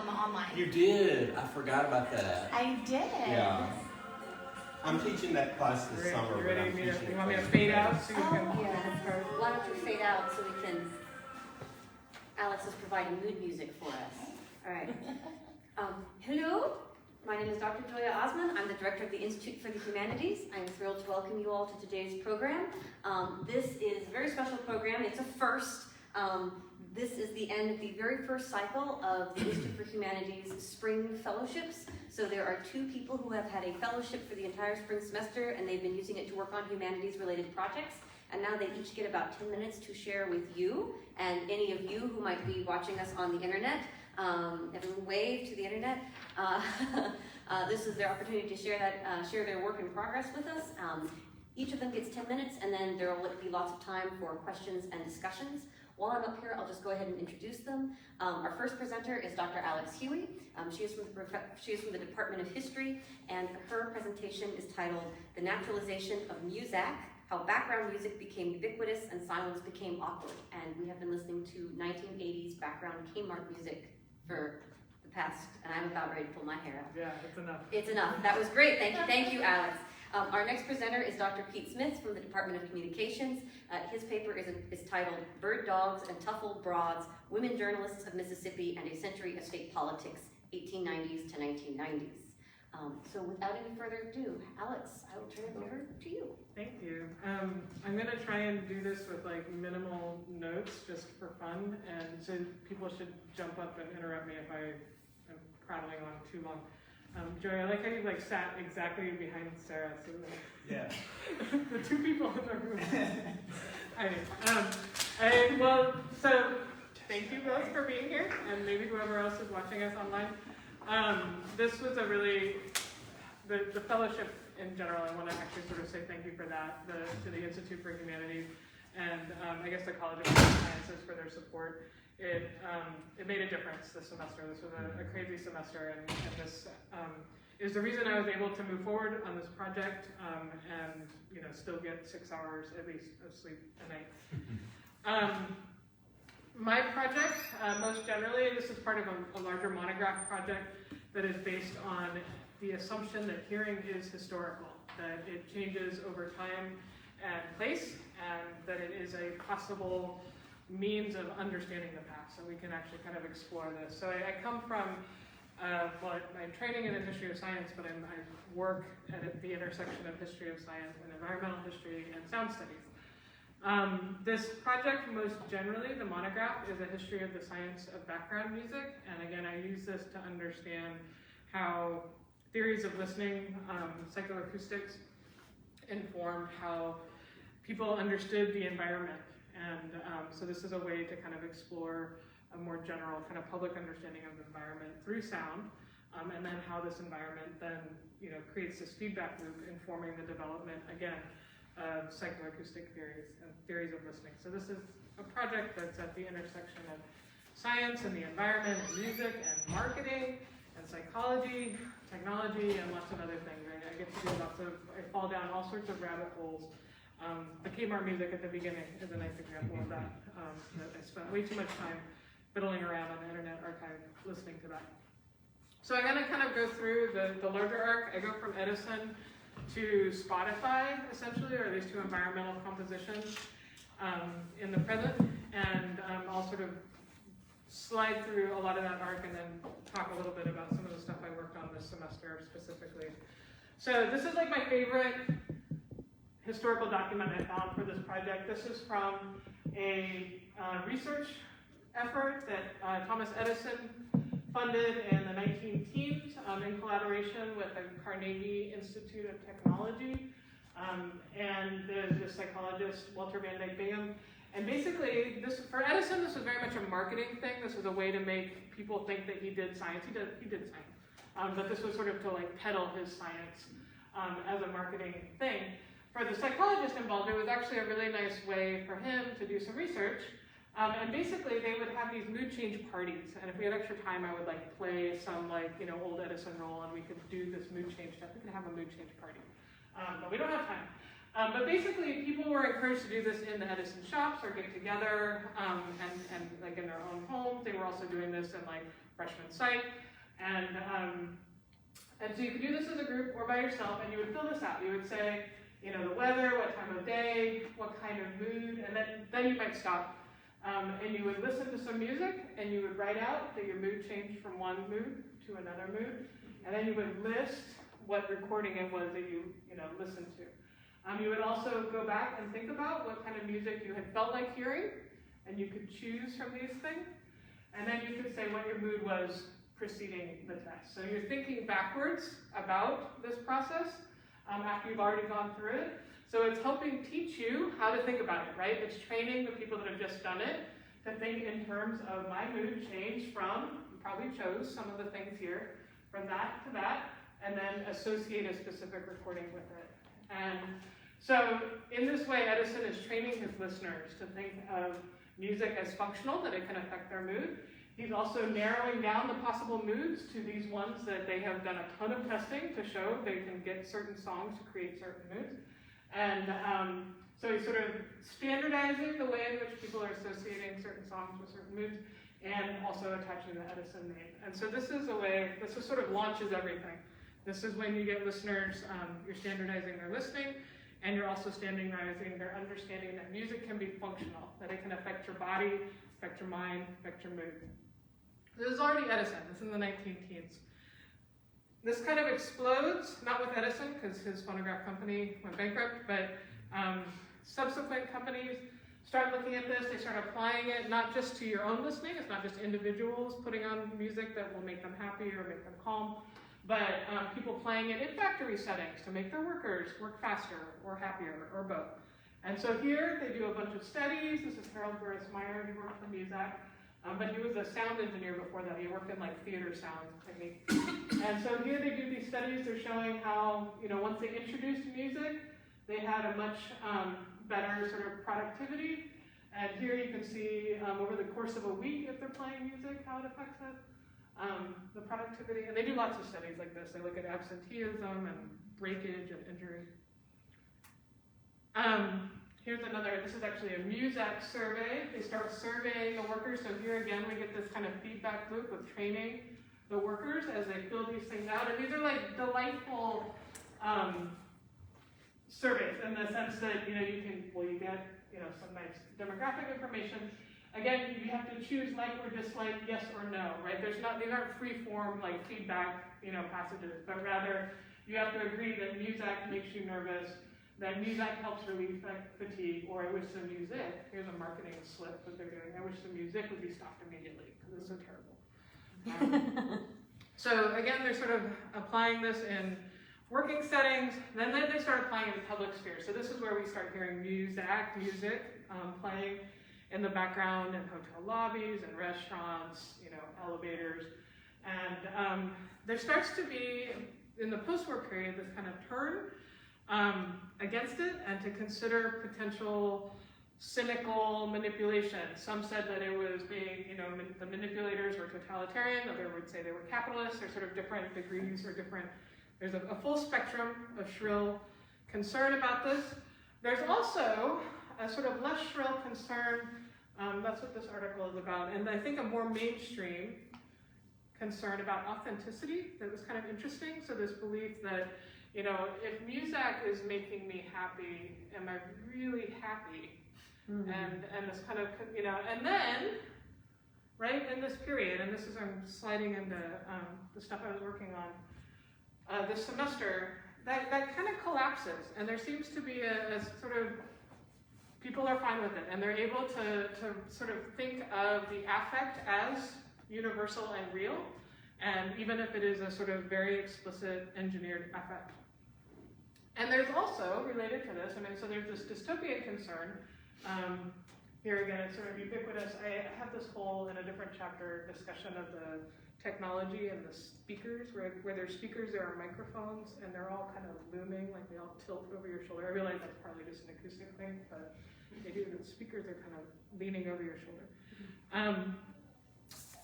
online. You did. I forgot about that. I did. Yeah. I'm teaching that class this summer. You ready? You want me to face-to-face. fade out so you can? Yeah. Why don't you fade out so we can? Alex is providing mood music for us. All right. Hello. My name is Dr. Joya Osman. I'm the director of the Institute for the Humanities. I'm thrilled to welcome you all to today's program. This is a very special program. It's a first. This is the end of the very first cycle of the Institute for Humanities Spring Fellowships. So there are 2 people who have had a fellowship for the entire spring semester, and they've been using it to work on humanities-related projects. And now they each get about 10 minutes to share with you and any of you who might be watching us on the internet. Everyone wave to the internet. This is their opportunity to share their work in progress with us. Each of them gets 10 minutes, and then there will be lots of time for questions and discussions. While I'm up here, I'll just go ahead and introduce them. Our first presenter is Dr. Alex Huey. She is from the Department of History, and her presentation is titled "The Naturalization of Muzak: How Background Music Became Ubiquitous and Silence Became Awkward." And we have been listening to 1980s background Kmart music for the past, and I'm about ready to pull my hair out. Yeah, it's enough. It's enough. That was great. Thank you, Alex. Our next presenter is Dr. Pete Smith from the Department of Communications. His paper is titled "Bird Dogs and Tough Old Broads, Women Journalists of Mississippi and a Century of State Politics, 1890s to 1990s." So without any further ado, Alex, I will turn it over to you. Thank you. I'm going to try and do this with like minimal notes just for fun, and so people should jump up and interrupt me if I am prattling on too long. Joey, I like how you like sat exactly behind Sarah. So Yeah. the 2 people in the room. So thank you both for being here, and maybe whoever else is watching us online. This was a really, the fellowship in general, I want to actually sort of say thank you for that, to the Institute for Humanities, and I guess the College of Arts and Sciences for their support. It made a difference this semester. This was a crazy semester, and this is the reason I was able to move forward on this project and still get 6 hours at least of sleep a night. My project, most generally, this is part of a larger monograph project that is based on the assumption that hearing is historical, that it changes over time and place, and that it is a possible means of understanding the past, so we can actually kind of explore this. So I come from, my training in the history of science, but I work at the intersection of history of science and environmental history and sound studies. This project, most generally, the monograph, is a history of the science of background music, and again, I use this to understand how theories of listening, psychoacoustics, inform how people understood the environment. And so this is a way to kind of explore a more general kind of public understanding of the environment through sound, and then how this environment then creates this feedback loop informing the development, again, of psychoacoustic theories and theories of listening. So this is a project that's at the intersection of science and the environment and music and marketing and psychology, technology, and lots of other things. I get to do I fall down all sorts of rabbit holes. The Kmart music at the beginning is a nice example of that. That I spent way too much time fiddling around on the Internet Archive listening to that. So I'm going to kind of go through the larger arc. I go from Edison to Spotify, essentially, or at least to environmental compositions in the present. And I'll sort of slide through a lot of that arc and then talk a little bit about some of the stuff I worked on this semester specifically. So this is like my favorite historical document I found for this project. This is from a research effort that Thomas Edison funded in the 19-teens in collaboration with the Carnegie Institute of Technology and the psychologist Walter Van Dyke Bingham. And basically, for Edison, this was very much a marketing thing. This was a way to make people think that he did science. He did science, but this was sort of to like peddle his science as a marketing thing. For the psychologist involved, it was actually a really nice way for him to do some research. And basically, they would have these mood change parties. And if we had extra time, I would like play some old Edison roll, and we could do this mood change stuff. We could have a mood change party, but we don't have time. But basically, people were encouraged to do this in the Edison shops or get together and like in their own homes. They were also doing this in like freshman site. And so you could do this as a group or by yourself, and you would fill this out. You would say, you know, the weather, what time of day, what kind of mood, and then you might stop. And you would listen to some music, and you would write out that your mood changed from one mood to another mood. And then you would list what recording it was that you listened to. You would also go back and think about what kind of music you had felt like hearing, and you could choose from these things. And then you could say what your mood was preceding the test. So you're thinking backwards about this process after you've already gone through it. So it's helping teach you how to think about it, right? It's training the people that have just done it to think in terms of my mood changed from, you probably chose some of the things here, from that to that, and then associate a specific recording with it. And so in this way, Edison is training his listeners to think of music as functional, that it can affect their mood. He's also narrowing down the possible moods to these ones that they have done a ton of testing to show they can get certain songs to create certain moods. And so he's sort of standardizing the way in which people are associating certain songs with certain moods and also attaching the Edison name. And so this is a way, this is sort of launches everything. This is when you get listeners, you're standardizing their listening, and you're also standardizing their understanding that music can be functional, that it can affect your body, affect your mind, affect your mood. This is already Edison. This is in the 19-teens. This kind of explodes, not with Edison, because his phonograph company went bankrupt, but subsequent companies start looking at this. They start applying it not just to your own listening. It's not just individuals putting on music that will make them happy or make them calm, but people playing it in factory settings to make their workers work faster or happier or both. And so here they do a bunch of studies. This is Harold Burris Meyer, who worked for Muzak. But he was a sound engineer before that. He worked in like theater sound technique. And so here they do these studies. They're showing how, once they introduced music, they had a much better sort of productivity. And here you can see over the course of a week, if they're playing music, how it affects it. The productivity. And they do lots of studies like this. They look at absenteeism and breakage and injury. Here's another, this is actually a Muzak survey. They start surveying the workers. So here again, we get this kind of feedback loop with training the workers as they fill these things out. And these are like delightful surveys in the sense that, you get, some nice demographic information. Again, you have to choose like or dislike, yes or no, right? These aren't free form like feedback, passages, but rather you have to agree that Muzak makes you nervous, that music helps relieve fatigue, or I wish the music, here's a marketing slip that they're doing, I wish the music would be stopped immediately, because it's so terrible. So again, they're sort of applying this in working settings, then they start applying it in the public sphere. So this is where we start hearing music playing in the background in hotel lobbies and restaurants, elevators. And there starts to be, in the post-war period, this kind of turn against it and to consider potential cynical manipulation. Some said that it was being, the manipulators were totalitarian, others would say they were capitalists. There's sort of different degrees or different, there's a full spectrum of shrill concern about this. There's also a sort of less shrill concern, that's what this article is about, and I think a more mainstream concern about authenticity that was kind of interesting. So this belief that, if Muzak is making me happy, am I really happy? Mm-hmm. And this kind of, and then, right, in this period, and this is, I'm sliding into the stuff I was working on this semester, that kind of collapses, and there seems to be a sort of, people are fine with it, and they're able to sort of think of the affect as universal and real, and even if it is a sort of very explicit engineered affect. And there's also, related to this, so there's this dystopian concern. Here again, it's sort of ubiquitous. I have this whole, in a different chapter, discussion of the technology and the speakers, where there's speakers, there are microphones, and they're all kind of looming, like they all tilt over your shoulder. I realize that's probably just an acoustic thing, but they do, the speakers are kind of leaning over your shoulder.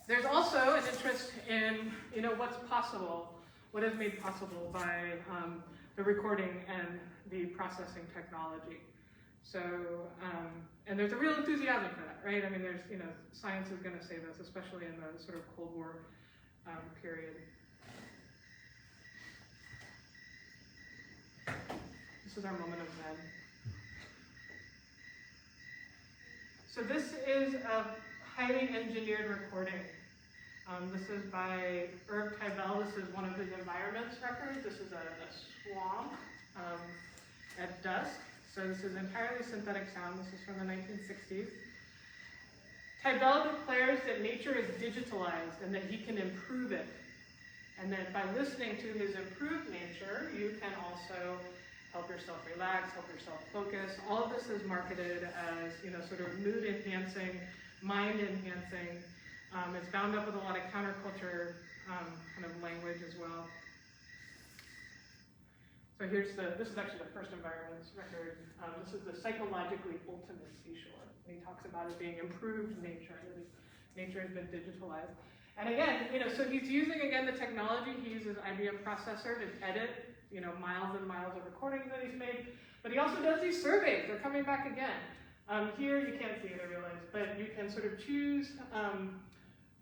There's also an interest in, what's possible what is made possible by the recording and the processing technology. So, and there's a real enthusiasm for that, right? I mean, there's, science is going to save us, especially in the sort of Cold War period. This is our moment of Zen. So this is a highly engineered recording. This is by Irv Tybell. This is one of his environments records. This is a swamp at dusk. So this is entirely synthetic sound. This is from the 1960s. Tybell declares that nature is digitalized and that he can improve it. And that by listening to his improved nature, you can also help yourself relax, help yourself focus. All of this is marketed as, sort of mood enhancing, mind enhancing. It's bound up with a lot of counterculture kind of language as well. So this is actually the first environments record. This is the psychologically ultimate seashore. And he talks about it being improved nature, that nature has been digitalized. And again, so he's using, again, the technology. He uses IBM processor to edit, miles and miles of recordings that he's made. But he also does these surveys. They're coming back again. Here, you can't see it, I realize, but you can sort of choose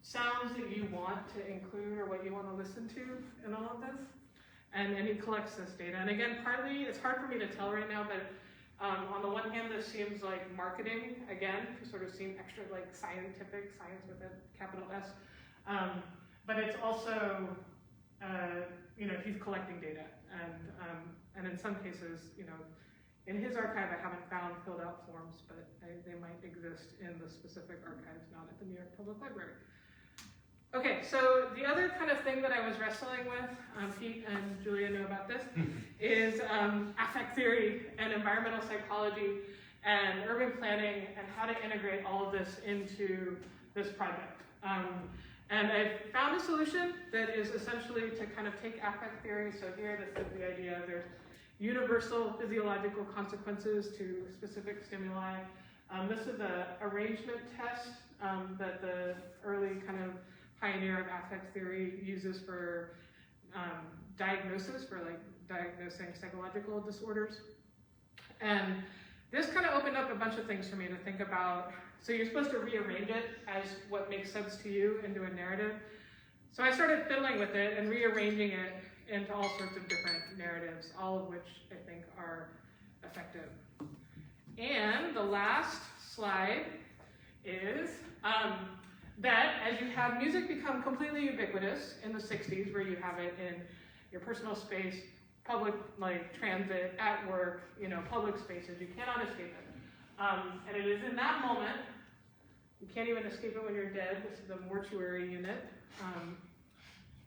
sounds that you want to include or what you want to listen to in all of this. And he collects this data. And again, partly, it's hard for me to tell right now, but on the one hand, this seems like marketing, again, to sort of seem extra like scientific, science with a capital S. But it's also, he's collecting data. And in some cases, in his archive, I haven't found filled out forms, but they might exist in the specific archives, not at the New York Public Library. Okay, so the other kind of thing that I was wrestling with, Pete and Julia know about this, is affect theory and environmental psychology and urban planning and how to integrate all of this into this project. And I found a solution that is essentially to kind of take affect theory. So here, this is the idea. There's universal physiological consequences to specific stimuli. This is an arrangement test that the early kind of pioneer of affect theory uses for diagnosis, for like diagnosing psychological disorders. And this kind of opened up a bunch of things for me to think about. So you're supposed to rearrange it as what makes sense to you into a narrative. So I started fiddling with it and rearranging it into all sorts of different narratives, all of which I think are effective. And the last slide is that as you have music become completely ubiquitous in the 60s, where you have it in your personal space, public like transit, at work, public spaces, you cannot escape it. And it is in that moment, you can't even escape it when you're dead, this is the mortuary unit,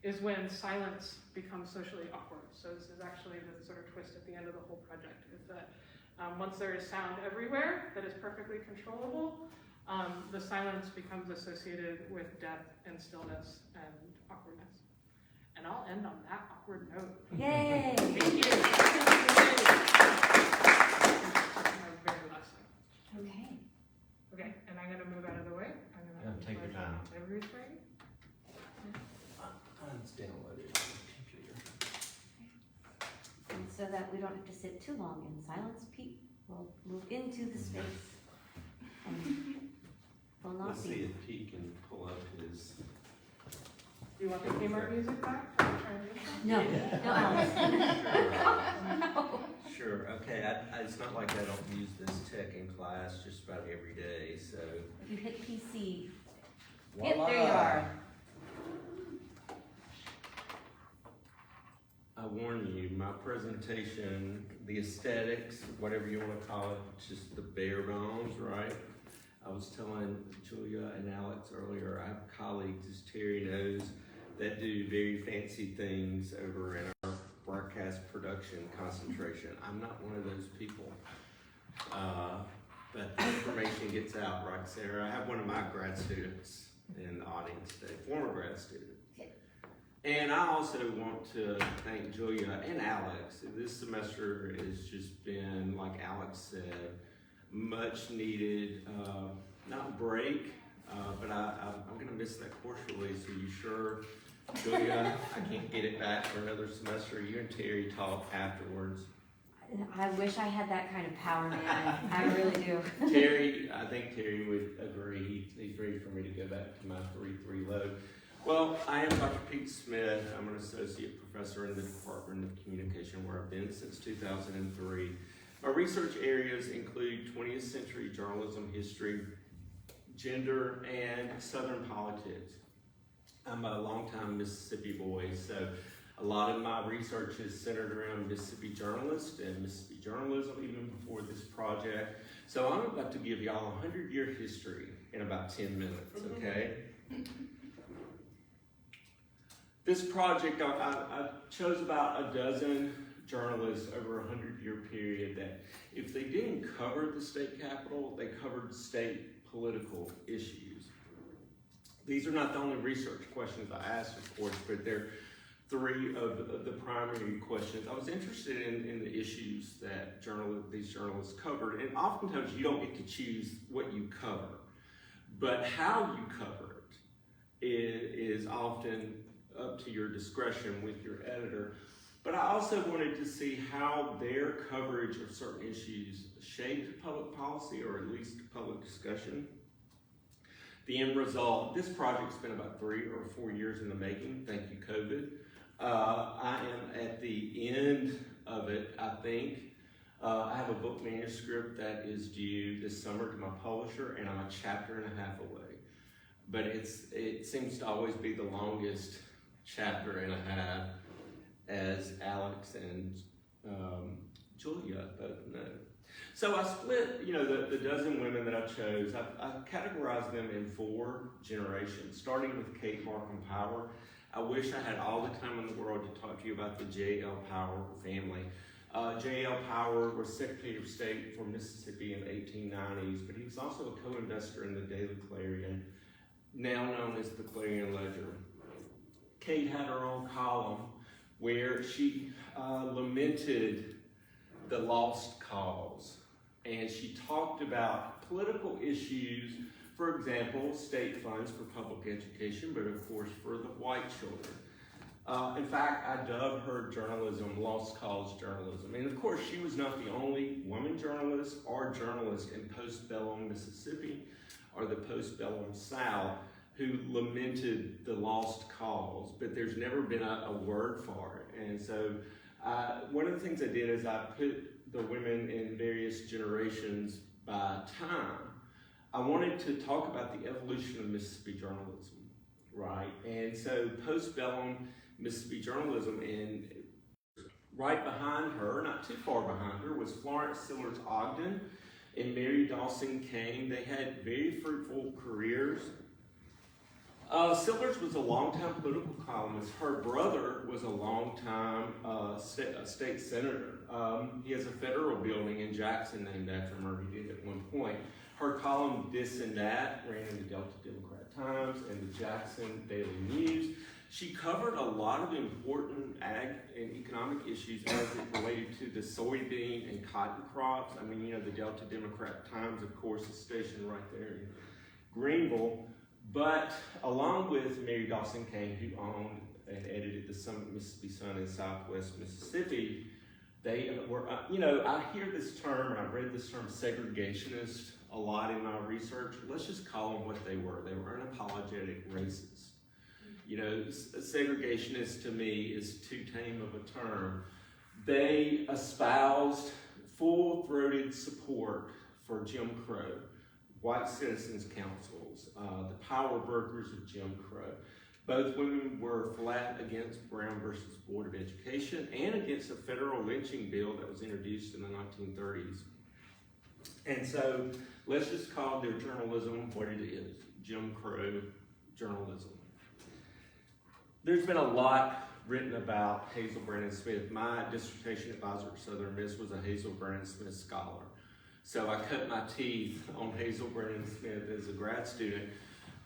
is when silence becomes socially awkward. So this is actually the sort of twist at the end of the whole project, is that once there is sound everywhere that is perfectly controllable, the silence becomes associated with death and stillness and awkwardness. And I'll end on that awkward note. Yay! Thank you. Very last thing. Okay. Okay, and I'm gonna move out of the way. I'm gonna take your time. Everything. It's downloaded on the computer. And so that we don't have to sit too long in silence, Pete will move into the space and will not Let's see be. if Pete can pull up his. Do you want the Kmart music back? No, no, Alice. No. Sure, okay, it's not like I don't use this tech in class just about every day, so. If you hit PC, yep, Voila. there you are. I warn you, my presentation, the aesthetics, whatever you want to call it, just the bare bones, right? I was telling Julia and Alex earlier, I have colleagues, as Terry knows, that do very fancy things over in our broadcast production concentration. I'm not one of those people. But the information gets out, right, Sarah? I have one of my grad students in the audience today, former grad student. And I also want to thank Julia and Alex. This semester has just been, like Alex said, much needed, not break, but I'm gonna miss that course release. Are you sure Julia, I can't get it back for another semester. You and Terry talk afterwards. I wish I had that kind of power, man. I really do. Terry, I think Terry would agree. He's ready for me to go back to my 3-3 load. Well, I am Dr. Pete Smith. I'm an associate professor in the Department of Communication, where I've been since 2003. My research areas include 20th century journalism history, gender, and Southern politics. I'm a longtime Mississippi boy, so a lot of my research is centered around Mississippi journalists and Mississippi journalism, even before this project. So I'm about to give y'all a 100-year history in about 10 minutes, okay? This project, I chose about a dozen journalists over a 100-year period that if they didn't cover the state capitol, they covered state political issues. These are not the only research questions I asked, of course, but they're three of the primary questions. I was interested in the issues that these journalists covered, and oftentimes you don't get to choose what you cover, but how you cover it is often up to your discretion with your editor. But I also wanted to see how their coverage of certain issues shaped public policy, or at least public discussion. The end result, this project's been about 3 or 4 years in the making. Thank you, COVID. I am at the end of it, I think. I have a book manuscript that is due this summer to my publisher, and I'm a chapter and a half away. But it seems to always be the longest chapter and a half, as Alex and Julia both know. So I split, the dozen women that I chose, I categorized them in 4 generations, starting with Kate Markham Power. I wish I had all the time in the world to talk to you about the J.L. Power family. J.L. Power was Secretary of State for Mississippi in the 1890s, but he was also a co-investor in the Daily Clarion, now known as the Clarion Ledger. Kate had her own column where she lamented the lost cause, and she talked about political issues, for example, state funds for public education, but of course for the white children. In fact, I dubbed her journalism lost cause journalism. And of course, she was not the only woman journalist or journalist in postbellum Mississippi or the postbellum South who lamented the lost cause, but there's never been a word for it. And so one of the things I did is I put the women in various generations by time. I wanted to talk about the evolution of Mississippi journalism, right? And so postbellum Mississippi journalism, and right behind her, not too far behind her, was Florence Sillers Ogden and Mary Dawson Kane. They had very fruitful careers. Sillers was a longtime political columnist. Her brother was a longtime state senator. He has a federal building in Jackson named after him, or he did at one point. Her column, This and That, ran in the Delta Democrat Times and the Jackson Daily News. She covered a lot of important ag and economic issues as it related to the soybean and cotton crops. I mean, the Delta Democrat Times, of course, is stationed right there in Greenville. But along with Mary Dawson Kane, who owned and edited the Mississippi Sun in Southwest Mississippi, they were, I hear this term, and I've read this term, segregationist, a lot in my research. Let's just call them what they were. They were unapologetic racists. Segregationist to me is too tame of a term. They espoused full-throated support for Jim Crow, white citizens councils, the power brokers of Jim Crow. Both women were flat against Brown versus Board of Education and against a federal lynching bill that was introduced in the 1930s. And so let's just call their journalism what it is, Jim Crow journalism. There's been a lot written about Hazel Brennan Smith. My dissertation advisor at Southern Miss was a Hazel Brennan Smith scholar. So I cut my teeth on Hazel Brennan Smith as a grad student.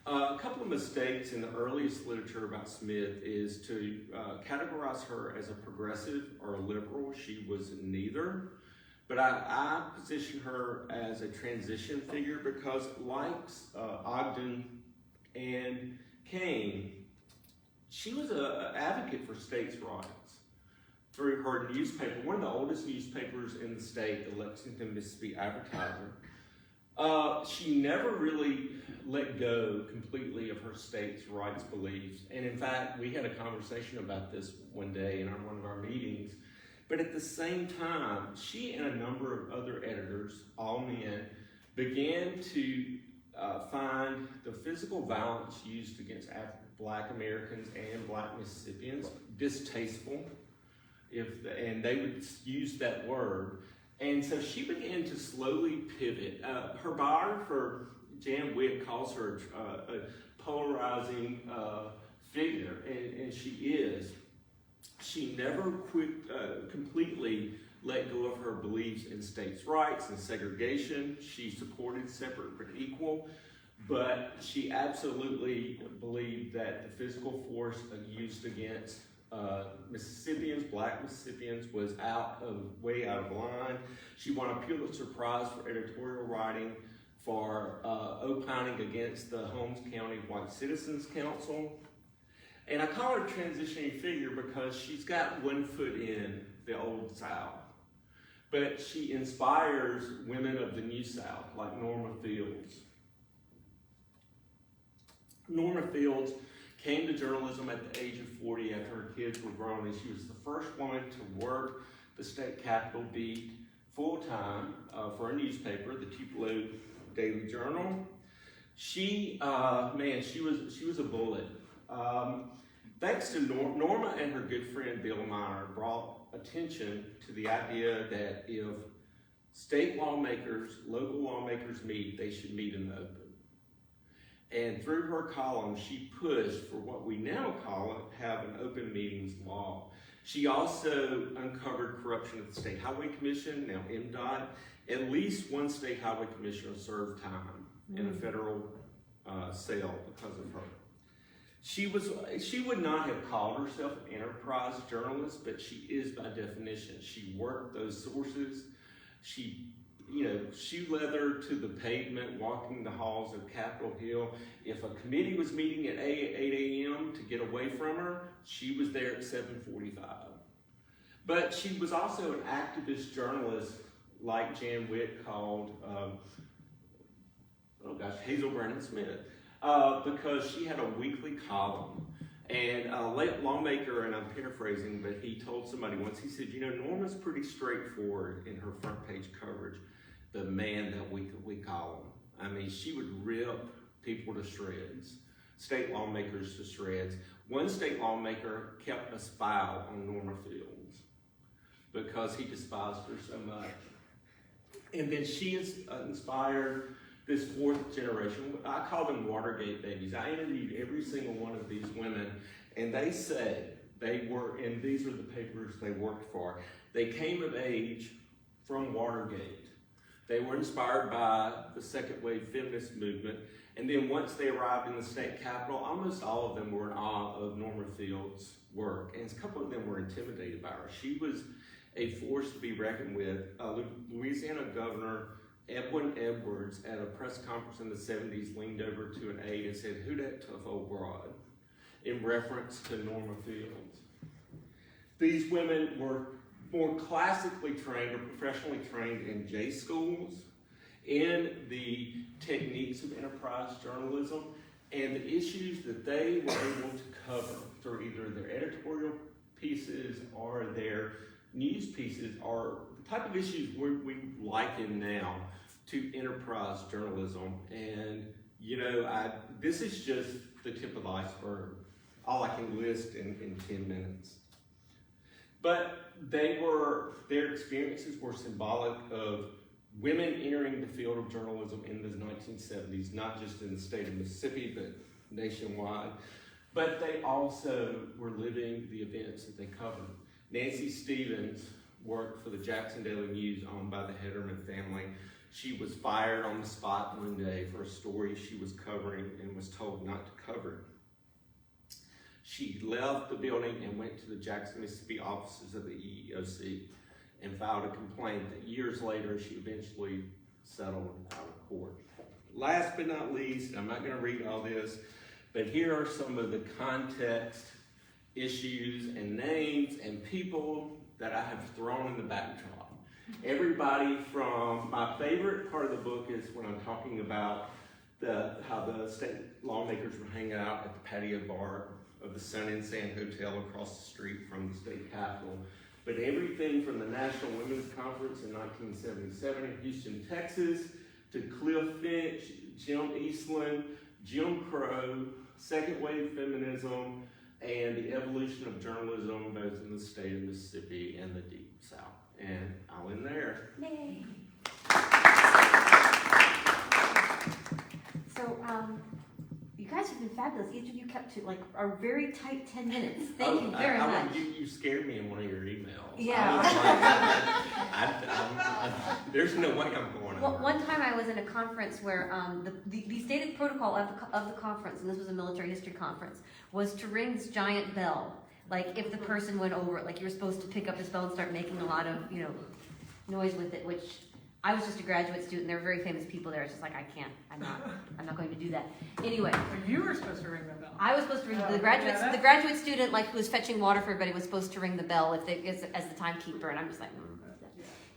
A couple of mistakes in the earliest literature about Smith is to categorize her as a progressive or a liberal. She was neither. But I position her as a transition figure because, like Ogden and Kane, she was an advocate for states' rights through her newspaper, one of the oldest newspapers in the state, the Lexington, Mississippi Advertiser. She never really let go completely of her state's rights beliefs. And in fact, we had a conversation about this one day in one of our meetings. But at the same time, she and a number of other editors, all men, began to find the physical violence used against Black Americans and Black Mississippians distasteful, and they would use that word. And so she began to slowly pivot. Her biographer, Jan Witt, calls her a polarizing figure, and she is. She never completely let go of her beliefs in states' rights and segregation. She supported separate but equal, but she absolutely believed that the physical force used against Mississippians, Black Mississippians, was way out of line. She won a Pulitzer Prize for editorial writing for opining against the Holmes County White Citizens Council. And I call her a transitioning figure because she's got one foot in the Old South, but she inspires women of the New South, like Norma Fields. Norma Fields came to journalism at the age of 40 after her kids were grown, and she was the first woman to work the state capitol beat full-time for a newspaper, the Tupelo Daily Journal. She was a bullet. Thanks to Norma and her good friend Bill Miner brought attention to the idea that if state lawmakers, local lawmakers meet, they should meet in the open. And through her column, she pushed for what we now have an open meetings law. She also uncovered corruption at the State Highway Commission, now MDOT. At least one state highway commissioner served time in a federal cell because of her. She would not have called herself an enterprise journalist, but she is by definition. She worked those sources. She shoe leather to the pavement, walking the halls of Capitol Hill. If a committee was meeting at 8 a.m. to get away from her, she was there at 7:45. But she was also an activist journalist, like Jan Witt called, Hazel Brandon Smith, because she had a weekly column. And a lawmaker, and I'm paraphrasing, but he told somebody once, he said, Norma's pretty straightforward in her front page coverage, the man that we call him. I mean, she would rip people to shreds, state lawmakers to shreds. One state lawmaker kept a file on Norma Fields because he despised her so much. And then she has inspired this fourth generation. I call them Watergate babies. I interviewed every single one of these women, and they say and these are the papers they worked for, they came of age from Watergate. They were inspired by the second wave feminist movement, and then once they arrived in the state capitol, almost all of them were in awe of Norma Fields' work, and a couple of them were intimidated by her. She was a force to be reckoned with. Louisiana Governor Edwin Edwards, at a press conference in the 70s, leaned over to an aide and said, "Who that tough old broad?" in reference to Norma Fields. These women were more classically trained or professionally trained in J schools, in the techniques of enterprise journalism, and the issues that they were able to cover through either their editorial pieces or their news pieces are the type of issues we liken now to enterprise journalism. And this is just the tip of the iceberg, all I can list in 10 minutes. But their experiences were symbolic of women entering the field of journalism in the 1970s, not just in the state of Mississippi, but nationwide. But they also were living the events that they covered. Nancy Stevens worked for the Jackson Daily News, owned by the Hederman family. She was fired on the spot one day for a story she was covering and was told not to cover it. She left the building and went to the Jackson, Mississippi offices of the EEOC and filed a complaint that years later she eventually settled out of court. Last but not least, I'm not going to read all this, but here are some of the context issues and names and people that I have thrown in the backdrop. Everybody from, my favorite part of the book is when I'm talking about how the state lawmakers were hanging out at the patio bar of the Sun and Sand Hotel across the street from the state capitol. But everything from the National Women's Conference in 1977 in Houston, Texas, to Cliff Finch, Jim Eastland, Jim Crow, second wave feminism, and the evolution of journalism both in the state of Mississippi and the Deep South. And I'll end there. Yay. So, you guys have been fabulous. Each of you kept to like a very tight 10 minutes. Thank you very much. You scared me in one of your emails. Yeah. There's no way I'm going Well, over. one time I was in a conference where the stated protocol of the conference, and this was a military history conference, was to ring this giant bell. Like if the person went over it, like you were supposed to pick up this bell and start making a lot of, noise with it, which I was just a graduate student. There were very famous people there. It's just like, I can't, I'm not going to do that. Anyway. You were supposed to ring the bell. I was supposed to ring the graduate student, like who was fetching water for everybody, was supposed to ring the bell as the timekeeper, and I'm just like.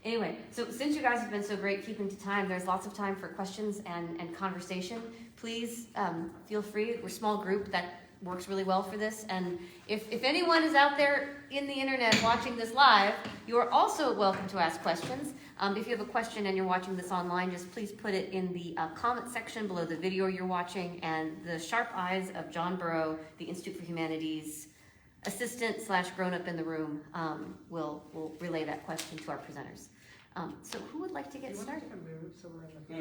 Anyway, so since you guys have been so great keeping to time, there's lots of time for questions and conversation. Please feel free. We're a small group that works really well for this. And if anyone is out there in the internet watching this live, you are also welcome to ask questions. If you have a question and you're watching this online, just please put it in the comment section below the video you're watching, and the sharp eyes of John Burrow, the Institute for Humanities assistant / grown-up in the room, will relay that question to our presenters. So who would like to get started? Move so we're in the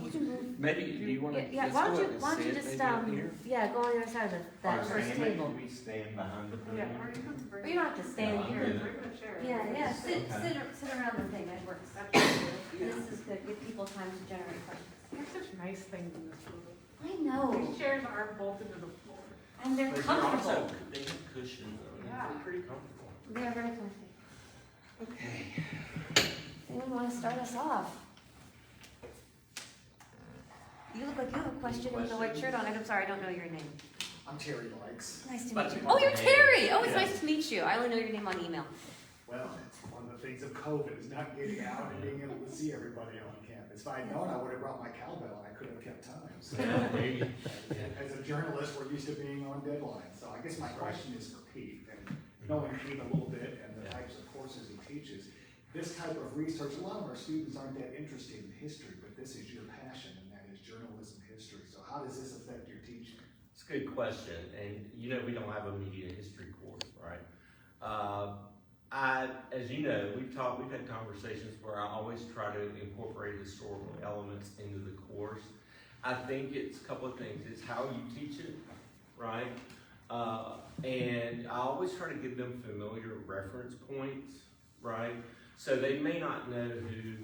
You can move. Maybe, do you want to? Yeah, why don't you just, go on the other side of that first table. We stand behind the Yeah, podium. or you can bring. But you don't have to stand No, I'm here. good. Bring a chair. Yeah, sit around the thing, that works. This is good, give people time to generate questions. There's such nice things in this room. I know, These chairs aren't bolted to the floor. and they're But you're comfortable. also, they have cushions on them. Yeah. They're pretty comfortable. They're very comfy. Okay. Anyone want to start us off? You look like you have a question with a white shirt on. I'm sorry, I don't know your name. I'm Terry Likes. Nice to But meet you. you Oh, want you're the Terry! name. Oh, it's Yeah. nice to meet you. I only know your name on email. Well, it's one of the things of COVID is not getting out and being able to see everybody on campus. If I'd known, I would have brought my cowbell and I could have kept time. So, as a journalist, we're used to being on deadline. So I guess my question is for Pete, and knowing Pete a little bit and the types of courses he teaches, this type of research, a lot of our students aren't that interested in history, but this is your passion, and that is journalism history. So how does this affect your teaching? It's a good question, and we don't have a media history course, right? As you know, we've had conversations where I always try to incorporate historical elements into the course. I think it's a couple of things. It's how you teach it, right? And I always try to give them familiar reference points, right? So they may not know who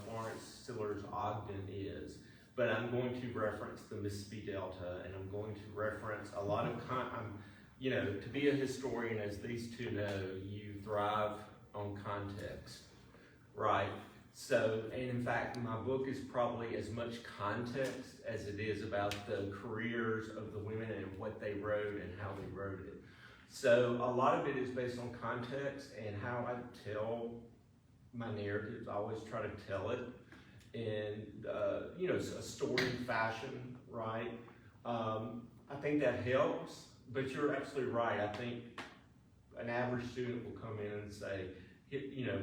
Florence Stillers Ogden is, but I'm going to reference the Mississippi Delta, and I'm going to reference a lot of to be a historian, as these two know, you thrive on context, right? So, and in fact, my book is probably as much context as it is about the careers of the women and what they wrote and how they wrote it. So a lot of it is based on context and how I tell my narratives. I always try to tell it in, a story fashion, right? I think that helps, but you're absolutely right. I think an average student will come in and say,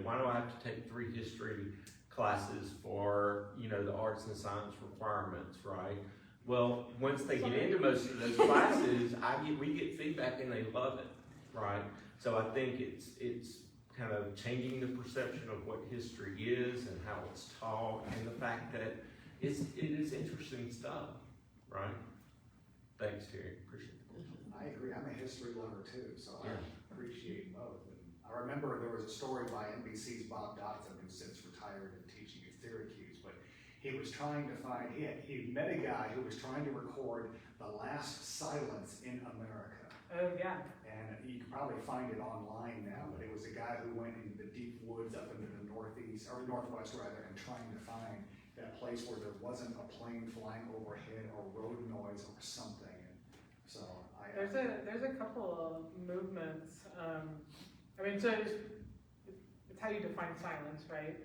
why do I have to take 3 history classes for, the arts and science requirements, right? Well, once they get into most of those classes, we get feedback and they love it, right? So I think it's kind of changing the perception of what history is and how it's taught, and the fact that it is interesting stuff, right? Thanks, Terry. Appreciate it. I agree. I'm a history lover too, so I Yeah. appreciate both. And I remember there was a story by NBC's Bob Dotson, who's since retired and teaching at Syracuse, but he was trying to find, he met a guy who was trying to record the last silence in America. Oh, yeah. And you can probably find it online now, but it was a guy who went into the deep woods up into the northeast, or northwest rather, and trying to find that place where there wasn't a plane flying overhead or road noise or something. And so I There's a couple of movements. I mean, so it's how you define silence, right?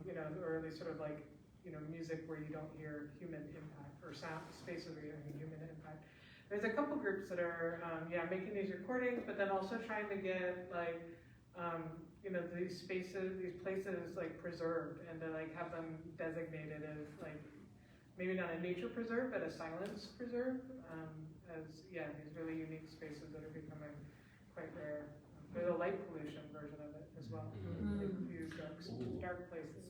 You know, or at least sort of like, you know, music where you don't hear human impact, or sound spaces where you don't hear human impact. There's a couple groups that are, making these recordings, but then also trying to get like, you know, these spaces, these places like preserved, and to like have them designated as like, maybe not a nature preserve, but a silence preserve, as, these really unique spaces that are becoming quite rare. There's a light pollution version of it as well. They use dark places.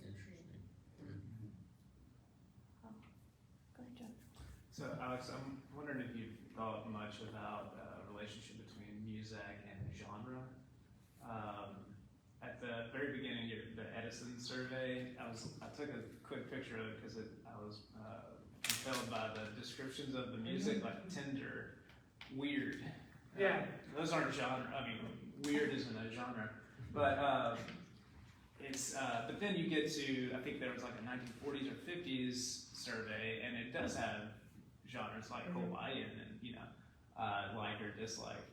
So Alex, I'm wondering if you've thought much about relationship between music and genre. At the very beginning of the Edison survey, I took a quick picture of it because I was compelled by the descriptions of the music, like tender, weird. Those aren't genre. I mean, weird isn't a genre, but it's. But then you get to, I think there was like a 1940s or 50s survey, and it does have genres like Hawaiian and, you know, like or dislike.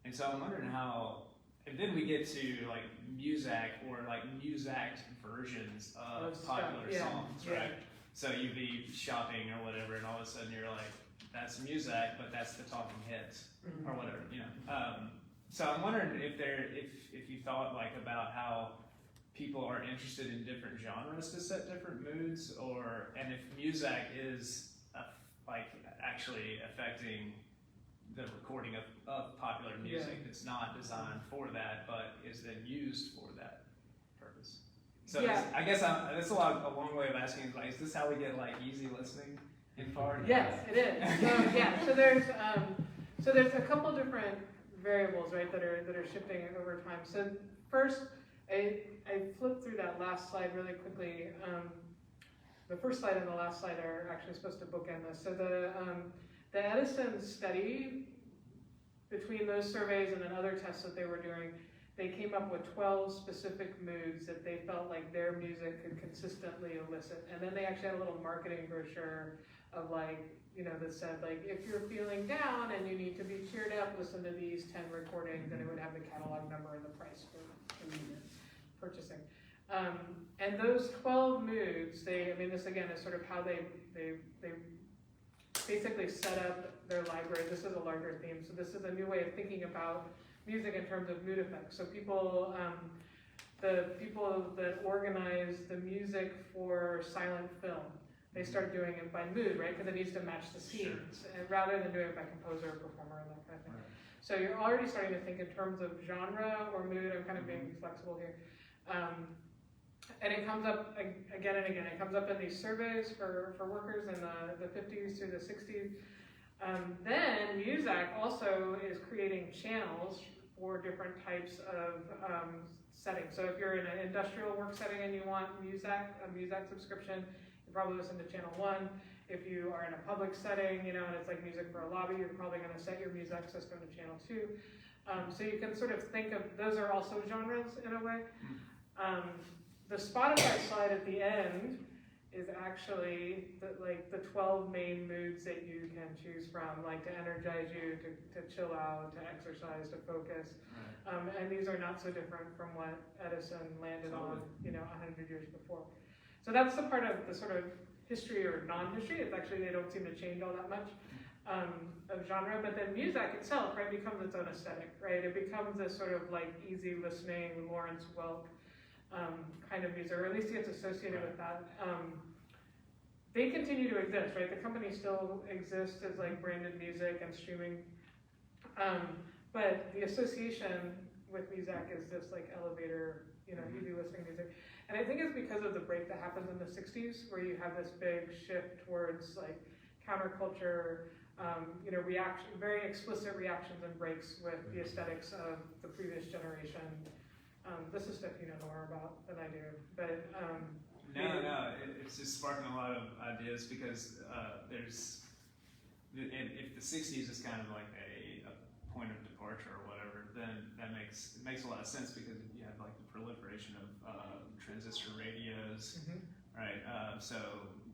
And so I'm wondering how, and then we get to like music or like music versions of popular songs, right? So you'd be shopping or whatever, and all of a sudden you're like, that's music, but that's the Talking Heads or whatever, you know. So I'm wondering if you thought like about how people are interested in different genres to set different moods, and if music is like actually affecting the recording of popular music that's not designed for that, but is then used for that purpose. So I guess that's a long way of asking, like, is this how we get like easy listening in part? Yes, it is. So there's a couple different variables, right, that are shifting over time. So first, I flipped through that last slide really quickly. The first slide and the last slide are actually supposed to bookend this. So the Edison study, between those surveys and then other tests that they were doing, they came up with 12 specific moods that they felt like their music could consistently elicit. And then they actually had a little marketing brochure of like, you know, that said like, if you're feeling down and you need to be cheered up, listen to these 10 recordings, and it would have the catalog number and the price for immediate purchasing. And those 12 moods, this again is sort of how they basically set up their library. This is a larger theme, so this is a new way of thinking about music in terms of mood effects. So people, the people that organize the music for silent film, they start doing it by mood, right? Because it needs to match the scenes, and rather than doing it by composer or performer and that kind of thing. Right. So you're already starting to think in terms of genre or mood. I'm kind of being flexible here. And it comes up again and again. It comes up in these surveys for workers in the 50s through the 60s. Then music also is creating channels for different types of settings. So if you're in an industrial work setting and you want a music subscription, you probably listen to channel 1. If you are in a public setting, you know, and it's like music for a lobby, you're probably going to set your music system to channel 2. So you can sort of think of, those are also genres in a way. The Spotify slide at the end is actually the 12 main moods that you can choose from, like to energize you, to chill out, to exercise, to focus. Right. And these are not so different from what Edison landed on, you know, 100 years before. So that's the part of the sort of history or non-history. It's actually, they don't seem to change all that much of genre, but then music itself, right, becomes its own aesthetic, right? It becomes this sort of like easy listening, Lawrence Welk kind of music, or at least it gets associated with that. They continue to exist, right? The company still exists as like branded music and streaming, but the association with music is this like elevator, you know, easy listening music. And I think it's because of the break that happens in the 60s, where you have this big shift towards like counterculture, you know, very explicit reactions and breaks with the aesthetics of the previous generation. This is stuff you know more about than I do, but No, it's just sparking a lot of ideas because if the 60s is kind of like a point of departure or whatever, then it makes a lot of sense because you have like the proliferation of transistor radios, right? So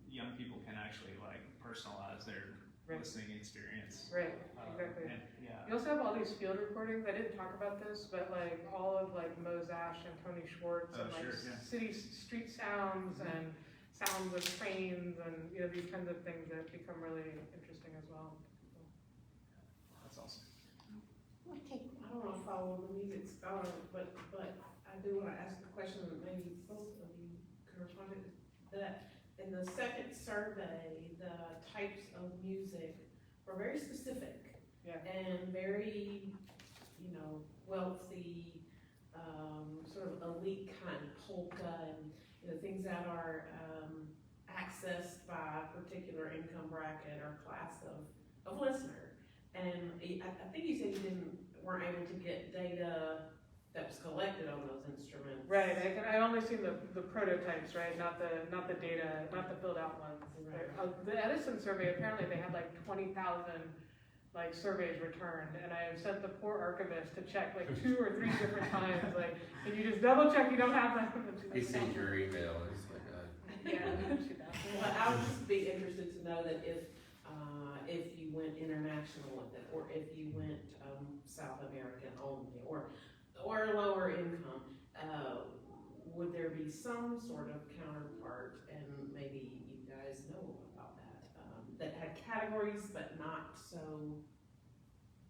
young people can actually like personalize their Right. listening experience. Right, exactly. And, yeah. You also have all these field recordings, I didn't talk about this, but like all of like Mose Ash and Tony Schwartz Oh, and like sure, yeah. street sounds and sounds of trains and, you know, these kinds of things that become really interesting as well. That's awesome. I don't want to follow the music scholar, but I do want to ask a question that maybe both of you can respond to. That in the second survey, the types of music were very specific. Yeah. And very, you know, wealthy, sort of elite kind of polka and, you know, things that are accessed by a particular income bracket or class of listener. And I think you said you weren't able to get data that was collected on those instruments. Like I only seen the prototypes, right? Not the data, not the filled out ones. Right. The Edison survey, apparently they had like 20,000 like surveys returned, and I have sent the poor archivist to check like 2 or 3 different times. Like, can you just double check you don't have them? He sees your email, it's like, Yeah. But I would just be interested to know that if you went international with it, or if you went South American only, or lower income, would there be some sort of counterpart, and maybe you guys know about that had categories but not so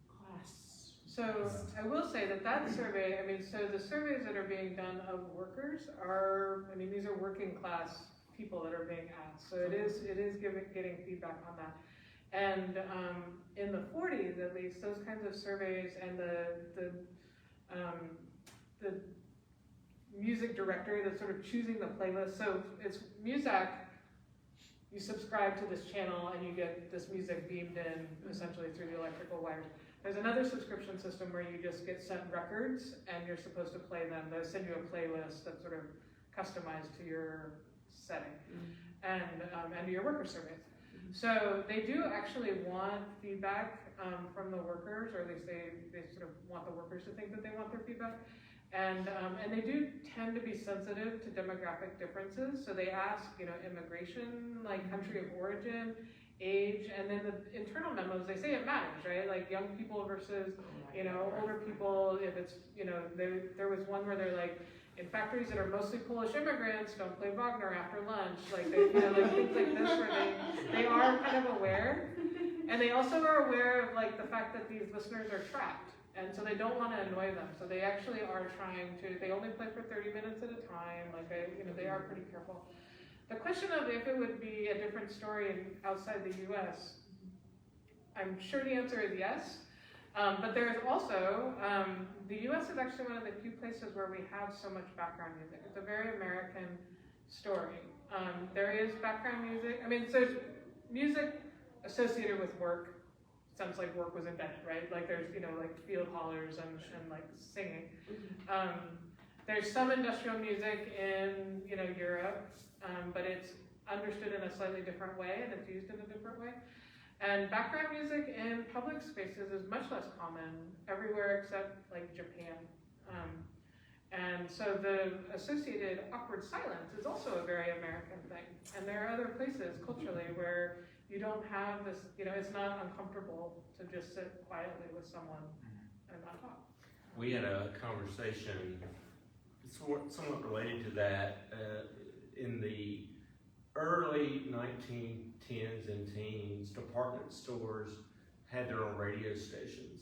class. So I will say that survey, I mean, so the surveys that are being done of workers are, I mean, these are working class people that are being asked. So it is getting feedback on that. And in the 40s, at least, those kinds of surveys and the music directory that's sort of choosing the playlist. So it's Muzak. You subscribe to this channel and you get this music beamed in essentially through the electrical wires. There's another subscription system where you just get sent records and you're supposed to play them. They send you a playlist that's sort of customized to your setting and to your worker surveys. So they do actually want feedback from the workers, or at least they sort of want the workers to think that they want their feedback. And they do tend to be sensitive to demographic differences. So they ask, you know, immigration, like country of origin, age, and then the internal memos, they say it matters, right? Like young people versus, you know, older people. If it's, you know, there was one where they're like, in factories that are mostly Polish immigrants, don't play Wagner after lunch. Like they, you know, like things like this where they are kind of aware. And they also are aware of like the fact that these listeners are trapped. And so they don't want to annoy them. So they actually are trying to, they only play for 30 minutes at a time. Like, you know, they are pretty careful. The question of if it would be a different story outside the US, I'm sure the answer is yes. But there's also, the US is actually one of the few places where we have so much background music. It's a very American story. There is background music. I mean, so there's music associated with work. Sounds like work was invented, right? Like there's, you know, like field hollers and like singing. There's some industrial music in, you know, Europe, but it's understood in a slightly different way and it's used in a different way. And background music in public spaces is much less common everywhere except like Japan. And so the associated awkward silence is also a very American thing. And there are other places culturally where you don't have this, you know, it's not uncomfortable to just sit quietly with someone and not talk. We had a conversation somewhat related to that in the early 1910s and teens. Department stores had their own radio stations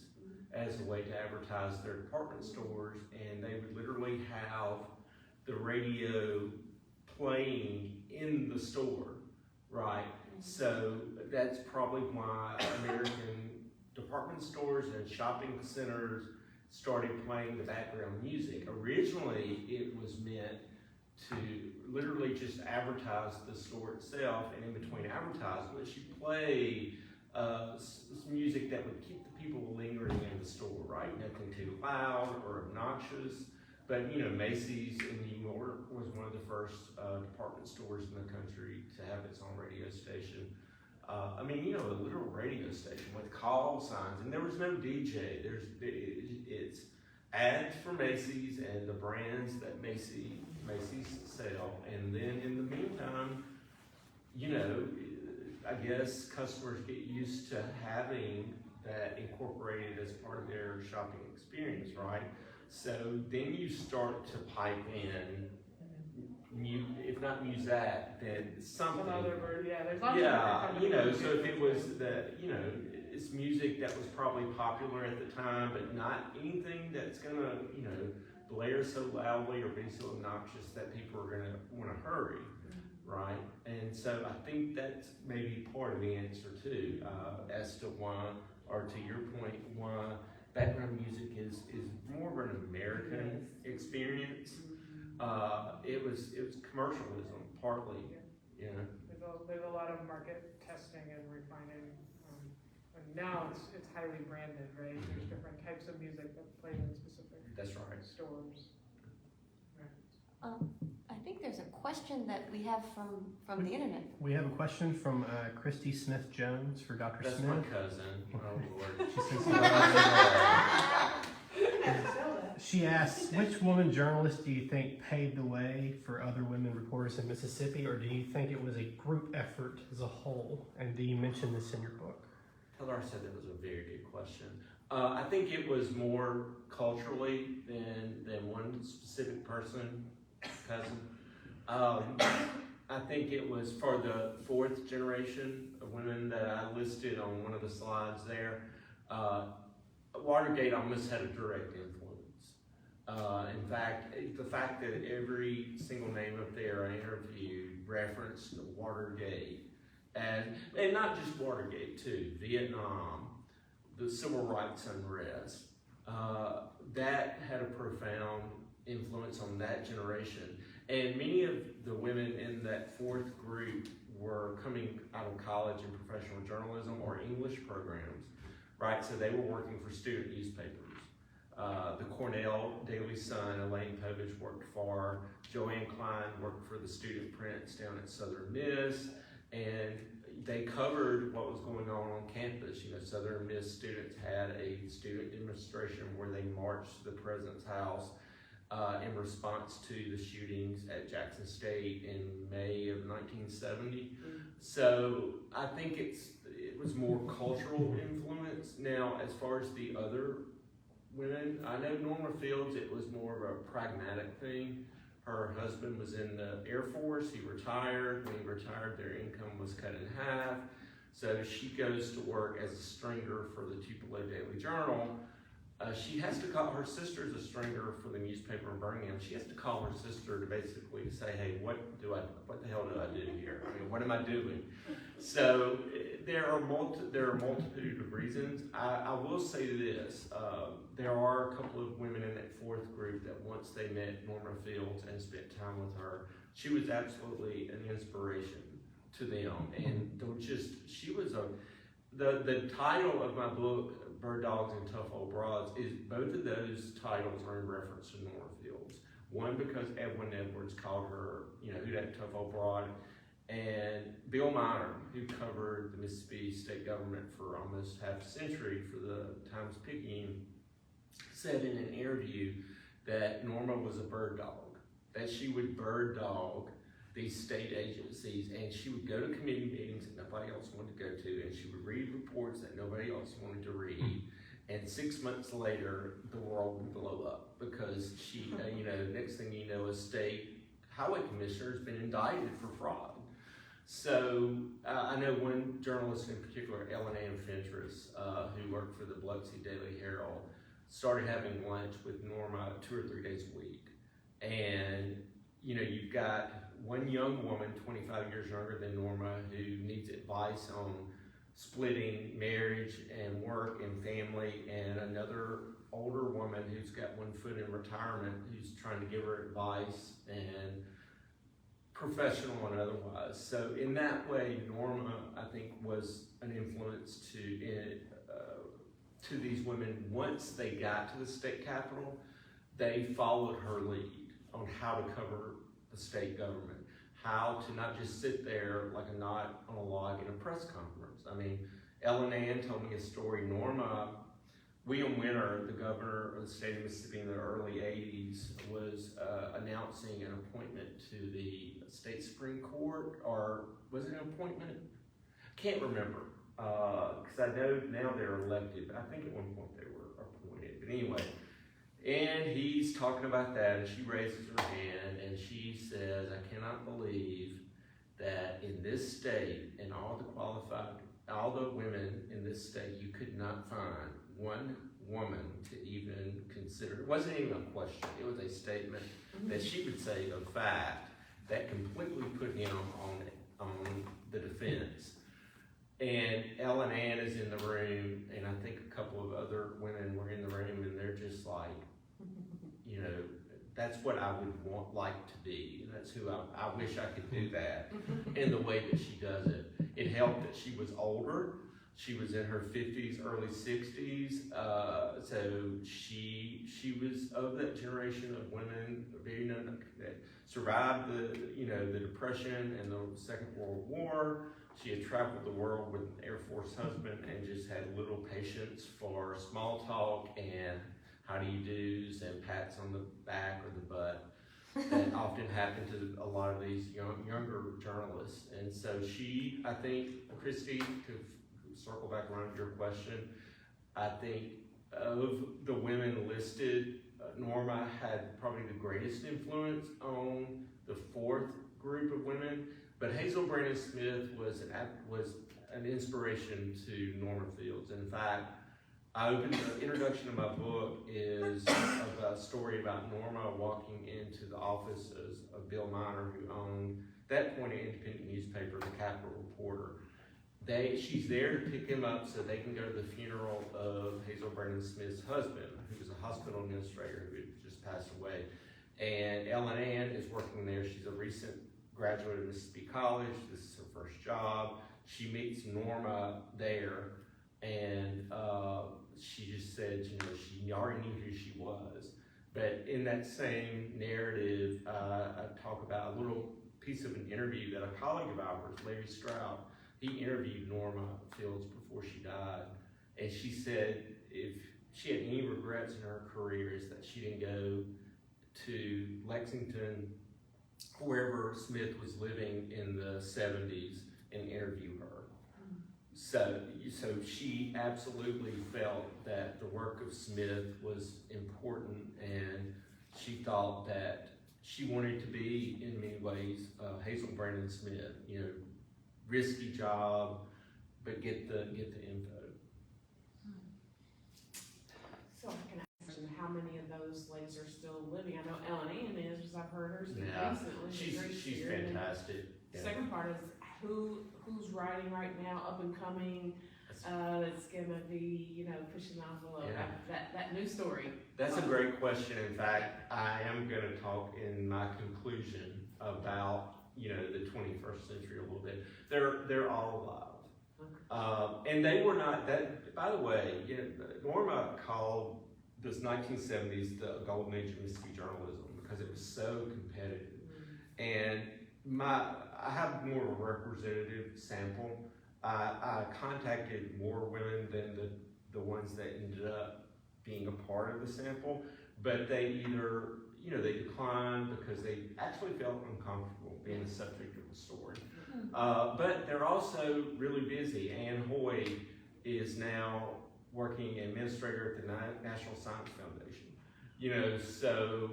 as a way to advertise their department stores, and they would literally have the radio playing in the store, right? So that's probably why American department stores and shopping centers started playing the background music. Originally, it was meant to literally just advertise the store itself, and in between advertisements, you play some music that would keep the people lingering in the store, right? Nothing too loud or obnoxious. But, you know, Macy's in New York was one of the first department stores in the country to have its own radio station. I mean, you know, a literal radio station with call signs, and there was no DJ. It's ads for Macy's and the brands that Macy's sell. And then in the meantime, you know, I guess customers get used to having that incorporated as part of their shopping experience, right? So then you start to pipe in, if not Muzak, then something. Some other word, yeah, there's lots of Yeah, different you know, companies. so if it was it's music that was probably popular at the time, but not anything that's gonna, blare so loudly or be so obnoxious that people are gonna wanna hurry, right? And so I think that's maybe part of the answer too, as to why, or to your point, why background music is more of an American experience. It was commercialism, partly, you know. There's a lot of market testing and refining. And now it's highly branded, right? There's different types of music that play in specific That's right. stores. I think there's a question that we have from the internet. We have a question from Christy Smith Jones for Dr. That's Smith. my cousin. Oh Lord. She says, she asks, which woman journalist do you think paved the way for other women reporters in Mississippi, or do you think it was a group effort as a whole? And do you mention this in your book? Tell her I said that was a very good question. I think it was more culturally than one specific cousin. I think it was for the fourth generation of women that I listed on one of the slides there. Watergate almost had a direct influence. In fact, the fact that every single name up there I interviewed referenced Watergate, and not just Watergate too, Vietnam, the civil rights unrest, that had a profound influence on that generation. And many of the women in that fourth group were coming out of college in professional journalism or English programs, right? So they were working for student newspapers. The Cornell Daily Sun, Elaine Povich worked for, Joanne Klein worked for the student prints down at Southern Miss, and they covered what was going on campus. Southern Miss students had a student demonstration where they marched to the president's house in response to the shootings at Jackson State in May of 1970. So I think it was more cultural influence. Now, as far as the other women, I know Norma Fields, it was more of a pragmatic thing. Her husband was in the Air Force, he retired. When he retired, their income was cut in half. So she goes to work as a stringer for the Tupelo Daily Journal. She has to call, her sister's a stringer for the newspaper in Birmingham. She has to call her sister to basically say, hey, what the hell do I do here? I mean, what am I doing? So there are multitude of reasons. I will say this, there are a couple of women in that fourth group that once they met Norma Fields and spent time with her, she was absolutely an inspiration to them. And she was the title of my book, Bird Dogs and Tough Old Broads, is both of those titles are in reference to Norma Fields. One because Edwin Edwards called her, who that tough old broad, and Bill Miner, who covered the Mississippi state government for almost half a century for the Times-Picayune, said in an interview that Norma was a bird dog, that she would bird dog these state agencies, and she would go to committee meetings that nobody else wanted to go to, and she would read reports that nobody else wanted to read, and 6 months later, the world would blow up because she, next thing you know, a state highway commissioner has been indicted for fraud. So I know one journalist in particular, Ellen Ann Fentress, who worked for the Biloxi Daily Herald, started having lunch with Norma 2 or 3 days a week, and you've got one young woman, 25 years younger than Norma, who needs advice on splitting marriage and work and family, and another older woman who's got one foot in retirement who's trying to give her advice, and professional and otherwise. So in that way, Norma, I think, was an influence to these women. Once they got to the state capitol, they followed her lead on how to cover the state government, how to not just sit there like a knot on a log in a press conference. I mean, Ellen Ann told me a story. William Winter, the governor of the state of Mississippi in the early 80s, was announcing an appointment to the state Supreme Court, or was it an appointment? I can't remember, because I know now they're elected, but I think at one point they were appointed. But anyway, and he's talking about that, and she raises her hand, and she says, I cannot believe that in this state, and all the women in this state, you could not find one woman to even consider. It wasn't even a question, it was a statement that she would say of fact that completely put him on the defense. And Ellen Ann is in the room, and I think a couple of other women were in the room, and they're just like, you know, that's what I would like to be. And that's who I wish I could do that in the way that she does it. It helped that she was older. She was in her 50s, early 60s. So she was of that generation of women that survived the Depression and the Second World War. She had traveled the world with an Air Force husband and just had little patience for small talk and how do you do's and pats on the back or the butt that often happen to a lot of these younger journalists. And so she, I think, Christy, to circle back around to your question, I think of the women listed, Norma had probably the greatest influence on the fourth group of women, but Hazel Brandon Smith was an inspiration to Norma Fields. In fact, the introduction of my book is a story about Norma walking into the offices of Bill Miner, who owned, at that point, an independent newspaper, the Capital Reporter. She's there to pick him up so they can go to the funeral of Hazel Brandon Smith's husband, who was a hospital administrator who had just passed away. And Ellen Ann is working there. She's a recent graduate of Mississippi College. This is her first job. She meets Norma there, and she just said, she already knew who she was. But in that same narrative, I talk about a little piece of an interview that a colleague of ours, Larry Stroud, he interviewed Norma Fields before she died. And she said if she had any regrets in her career is that she didn't go to Lexington, wherever Smith was living in the 70s, and interview her. So she absolutely felt that the work of Smith was important, and she thought that she wanted to be, in many ways, Hazel Brandon Smith. Risky job, but get the info. So I can ask you how many of those ladies are still living? I know Ellen Ann is, because I've heard her speak Yeah, recently. she's fantastic. The second part is who's writing right now, up and coming, that's gonna be, pushing the envelope. Yeah. That new story. That's a great question. In fact, I am going to talk in my conclusion about the 21st century a little bit. They're all alive, and they were not that. By the way, Norma called this 1970s the golden age of Mississippi journalism because it was so competitive, and I have more of a representative sample. I contacted more women than the ones that ended up being a part of the sample, but they either, they declined because they actually felt uncomfortable being the subject of the story. But they're also really busy. Ann Hoy is now working administrator at the National Science Foundation. So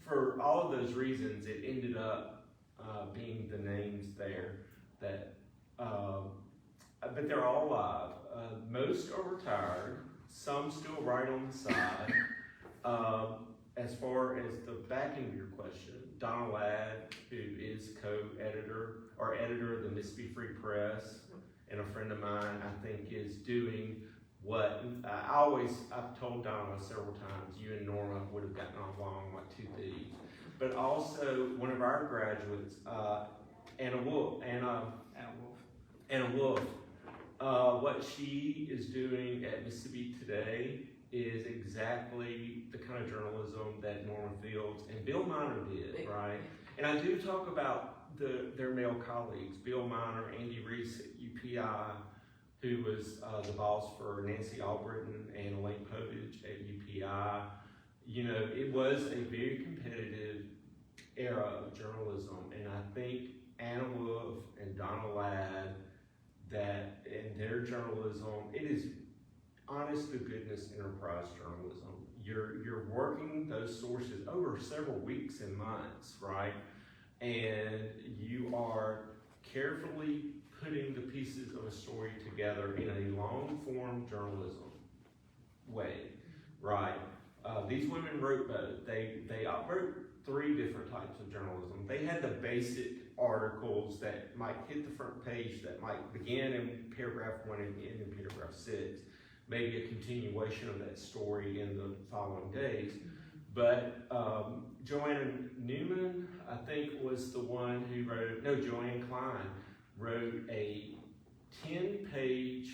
for all of those reasons, it ended up being the names there that, but they're all alive. Most are retired, some still write on the side. As far as the backing of your question, Donna Ladd, who is co-editor or editor of the Mississippi Free Press, and a friend of mine, I think, is doing what I've told Donna several times, you and Norma would have gotten along like two thieves. But also one of our graduates, Anna Wolf, what she is doing at Mississippi Today is exactly the kind of journalism that Norma Fields and Bill Miner did, right? And I do talk about their male colleagues, Bill Miner, Andy Reese at UPI, who was the boss for Nancy Albritton and Elaine Povich at UPI. It was a very competitive era of journalism, and I think Anna Wolf and Donna Ladd that in their journalism, it is honest to goodness enterprise journalism. You're working those sources over several weeks and months, right? And you are carefully putting the pieces of a story together in a long form journalism way, right? These women wrote both. They wrote 3 different types of journalism. They had the basic articles that might hit the front page, that might begin in paragraph 1 and end in paragraph 6, maybe a continuation of that story in the following days. But Joanna Newman, I think, was the one who wrote, no, Joanne Klein wrote a 10-page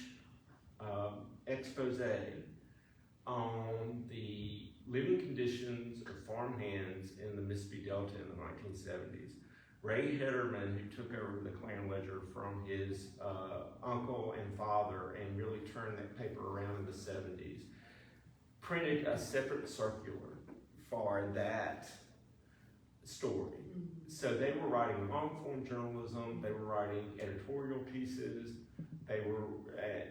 expose on the living conditions of farmhands in the Mississippi Delta in the 1970s. Ray Hederman, who took over the Clan Ledger from his uncle and father and really turned that paper around in the 70s, printed a separate circular for that story. So they were writing long-form journalism, they were writing editorial pieces, they were,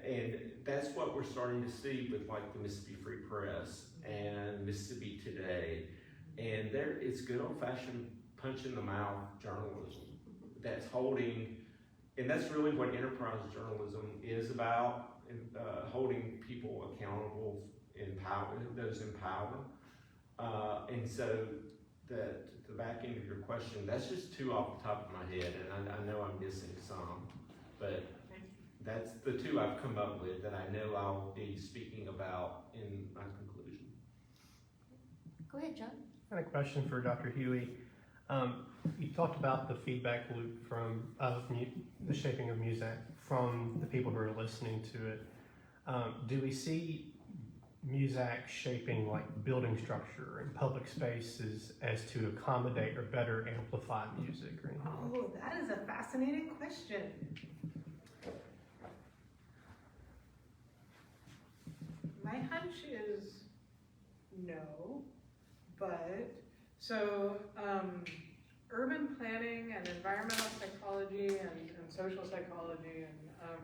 and that's what we're starting to see with like the Mississippi Free Press and Mississippi Today. And it's good old-fashioned punch-in-the-mouth journalism that's holding, and that's really what enterprise journalism is about, holding people accountable, those in power. And so the back end of your question, that's just 2 off the top of my head, and I know I'm missing some, but that's the 2 I've come up with that I know I'll be speaking about in my conclusion. Go ahead, John. I had a question for Dr. Huey. You talked about the feedback loop of the shaping of music from the people who are listening to it. Do we see music shaping like building structure and public spaces as to accommodate or better amplify music or anything? Oh, that is a fascinating question. My hunch is no, but urban planning and environmental psychology and social psychology and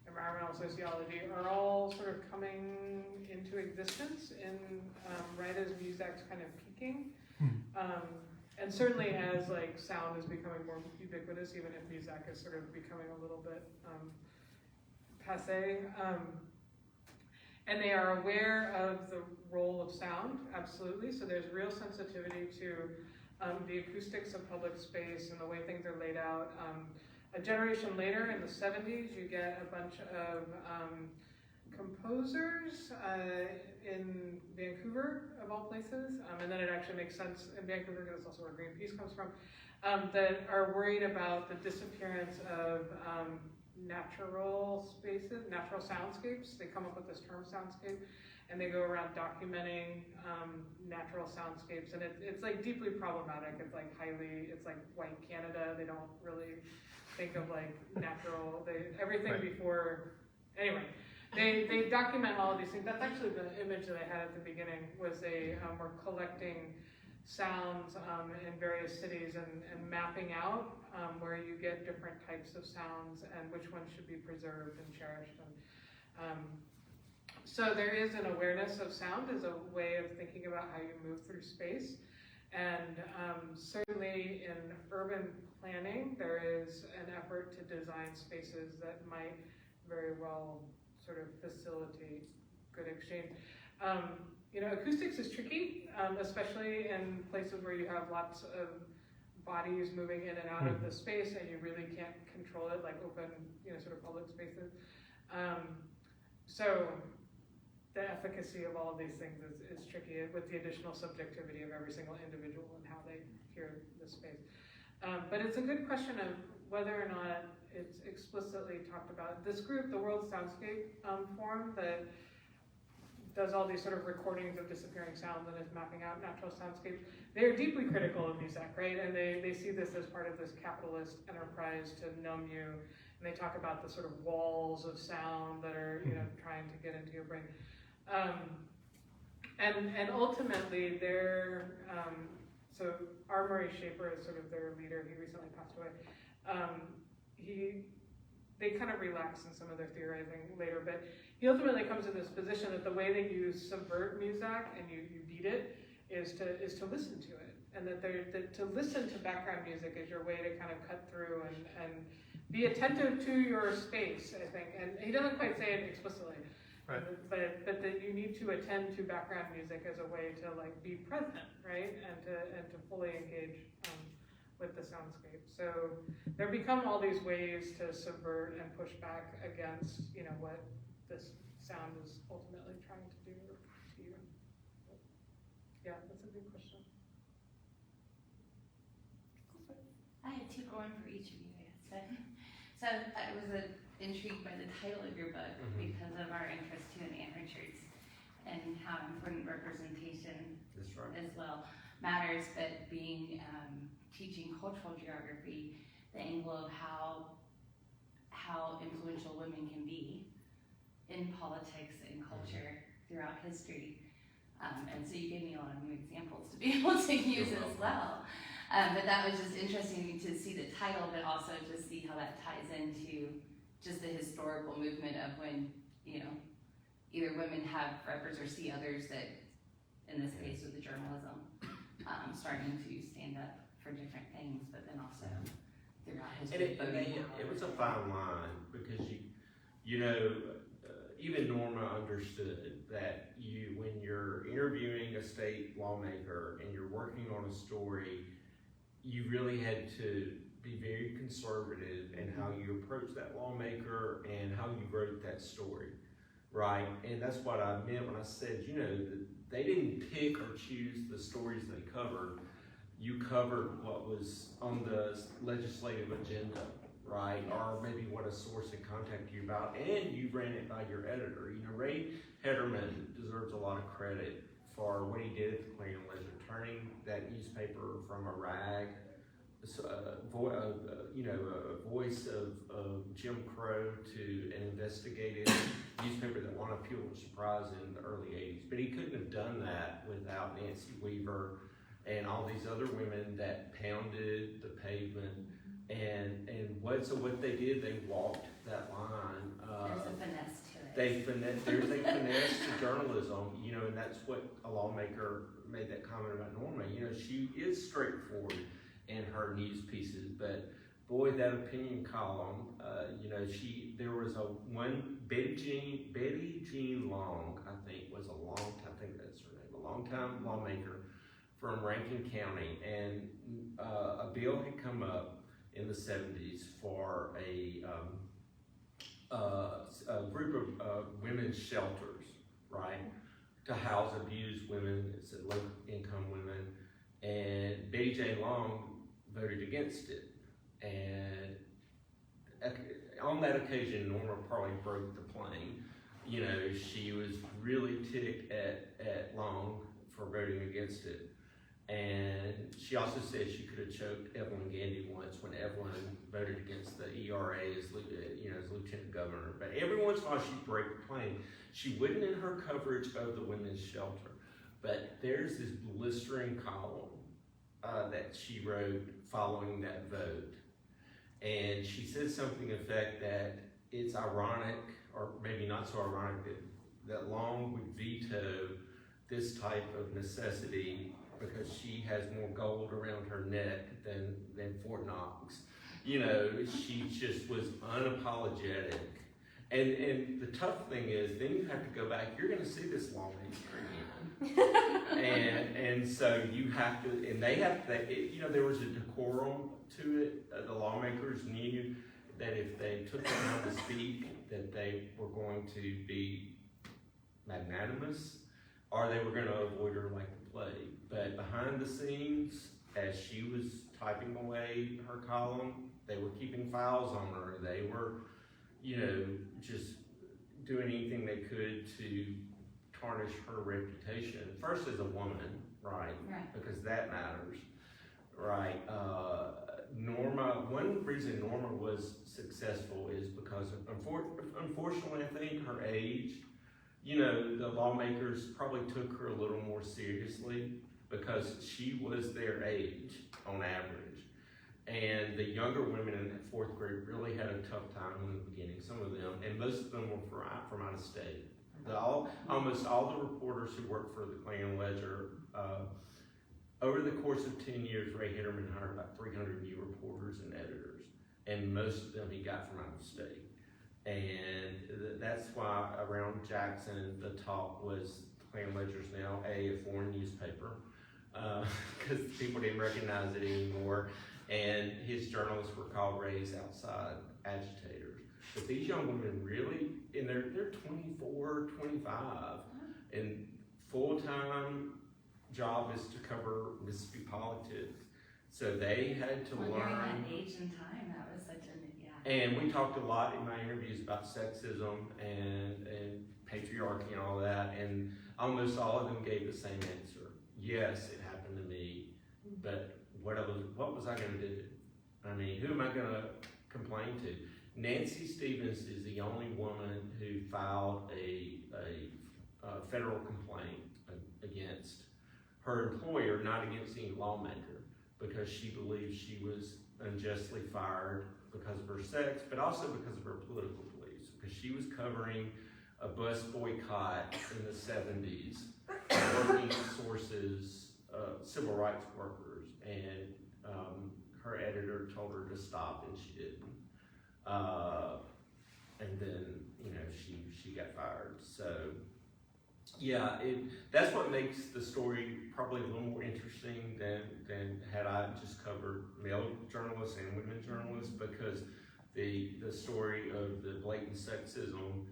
environmental sociology are all sort of coming into existence in right as music's kind of peaking. And certainly as like sound is becoming more ubiquitous, even if music is sort of becoming a little bit passé. And they are aware of the role of sound, absolutely. So there's real sensitivity to the acoustics of public space and the way things are laid out. A generation later, in the 70s, you get a bunch of composers in Vancouver, of all places, and then it actually makes sense in Vancouver because it's also where Greenpeace comes from, that are worried about the disappearance of natural spaces, natural soundscapes. They come up with this term soundscape, and they go around documenting natural soundscapes, and it's like deeply problematic. It's like white Canada. They don't really think of like natural, everything right before, anyway. They document all of these things. That's actually the image that I had at the beginning, was we're collecting sounds in various cities and mapping out where you get different types of sounds and which ones should be preserved and cherished. And so there is an awareness of sound as a way of thinking about how you move through space. And certainly in urban planning, there is an effort to design spaces that might very well sort of facilitate good exchange. Acoustics is tricky, especially in places where you have lots of bodies moving in and out of the space and you really can't control it, like open, sort of public spaces. So the efficacy of all of these things is tricky with the additional subjectivity of every single individual and how they hear the space. But it's a good question of whether or not it's explicitly talked about. This group, the World Soundscape Forum, that does all these sort of recordings of disappearing sounds and is mapping out natural soundscapes, they're deeply critical of music, right? And they see this as part of this capitalist enterprise to numb you. And they talk about the sort of walls of sound that are, trying to get into your brain. And ultimately, so R. Murray Schafer is sort of their leader. He recently passed away. they kind of relax in some of their theorizing later, but he ultimately comes to this position that the way that you subvert Muzak and you beat it is to listen to it, and that to listen to background music is your way to kind of cut through and be attentive to your space, I think. And he doesn't quite say it explicitly, Right. but that you need to attend to background music as a way to like be present, right, and to fully engage with the soundscape. So there become all these ways to subvert and push back against, you know, what this sound is ultimately trying to do to you. Yeah, that's a good question. I had two going for each of you guys. So I was intrigued by the title of your book because of our interest too in amateurs and how important representation That's right. as well matters, but being teaching cultural geography, the angle of how influential women can be in politics and culture throughout history. And so you gave me a lot of new examples to be able to use as well. But that was just interesting to see the title, but also to see how that ties into just the historical movement of when, you know, either women have or see others that, in this case with the journalism, starting to stand up for different things, but then also throughout history. It was a fine line because you know, even Norma understood that when you're interviewing a state lawmaker and you're working on a story, you really had to be very conservative in how you approach that lawmaker and how you wrote that story, right? And that's what I meant when I said, you know, that they didn't pick or choose the stories they covered. You covered what was on the legislative agenda, right? Or maybe what a source had contacted you about, and you ran it by your editor. You know, Ray Hederman deserves a lot of credit for what he did at the Clarion Ledger, turning that newspaper from a rag, a voice of Jim Crow to an investigative newspaper that won a Pulitzer Prize in the early 80s. But he couldn't have done that without Nancy Weaver and all these other women that pounded the pavement. And what they did, they walked that line. There's a finesse to it. There's a finesse to journalism, you know, and that's what a lawmaker made that comment about Norma. You know, she is straightforward in her news pieces, but boy, that opinion column, you know, there was Betty Jean Long, I think that's her name, a long-time lawmaker from Rankin County, and a bill had come up in the 70s for a group of women's shelters, right, to house abused women, it's low-income women, and Betty J. Long voted against it. And on that occasion, Norma probably broke the plane. You know, she was really ticked at Long for voting against it. And she also said she could have choked Evelyn Gandy once when Evelyn voted against the ERA as lieutenant governor. But every once in a while she'd break the plane. She wouldn't in her coverage of the women's shelter. But there's this blistering column that she wrote following that vote. And she said something to the effect that it's ironic, or maybe not so ironic, that Long would veto this type of necessity because she has more gold around her neck than Fort Knox. You know, she just was unapologetic. And the tough thing is, then you have to go back, you're gonna see this lawmaker again. and so you have to, and they have to, you know, there was a decorum to it. The lawmakers knew that if they took the time to speak, that they were going to be magnanimous, or they were gonna avoid her like the plague. But behind the scenes, as she was typing away her column, they were keeping files on her. They were, you know, just doing anything they could to tarnish her reputation. First as a woman, right? Because that matters, right? One reason Norma was successful is because unfortunately, I think her age, you know, the lawmakers probably took her a little more seriously because she was their age on average. And the younger women in that fourth grade really had a tough time in the beginning, some of them, and most of them were from out of state. Almost all the reporters who worked for the Klan Ledger, over the course of 10 years, Ray Hitterman hired about 300 new reporters and editors, and most of them he got from out of state. And that's why around Jackson, the talk was Klan Ledger's now a foreign newspaper, because people didn't recognize it anymore, and his journalists were called Ray's outside agitators. But these young women really, and they're 24, 25, and full-time job is to cover Mississippi politics. So they had to learn. During that age and time, that was such a, And we talked a lot in my interviews about sexism and patriarchy and all that, and almost all of them gave the same answer. Yes, it happened to me, but what was I going to do? I mean, who am I going to complain to? Nancy Stevens is the only woman who filed a federal complaint against her employer, not against any lawmaker, because she believes she was unjustly fired because of her sex, but also because of her political beliefs, because she was covering a bus boycott in the 70s, working sources, civil rights workers, and her editor told her to stop, and she didn't. And then, she got fired. So, yeah, that's what makes the story probably a little more interesting than had I just covered male journalists and women journalists, because the story of the blatant sexism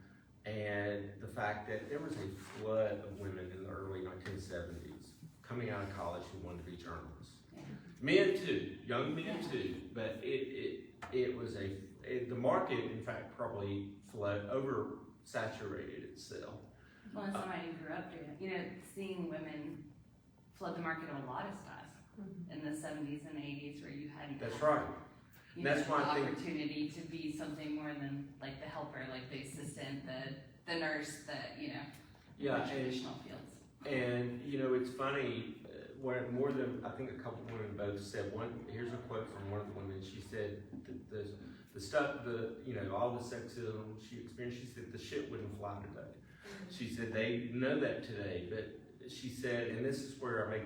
and the fact that there was a flood of women in the early 1970s coming out of college who wanted to be journalists. yeah. Men too, young men too, but it was the market, in fact, probably oversaturated itself. Well, as somebody who grew up doing it, seeing women flood the market of a lot of stuff in the 70s and 80s where you hadn't That's had, right. That's the why I think. opportunity to be something more than like the helper, like the assistant, the nurse, Yeah, the traditional fields. And it's funny, where more than I think a couple of women both said here's a quote from one of the women. She said the stuff, all the sexism she experienced, she said the shit wouldn't fly today. She said they know that today, but she said, and this is where I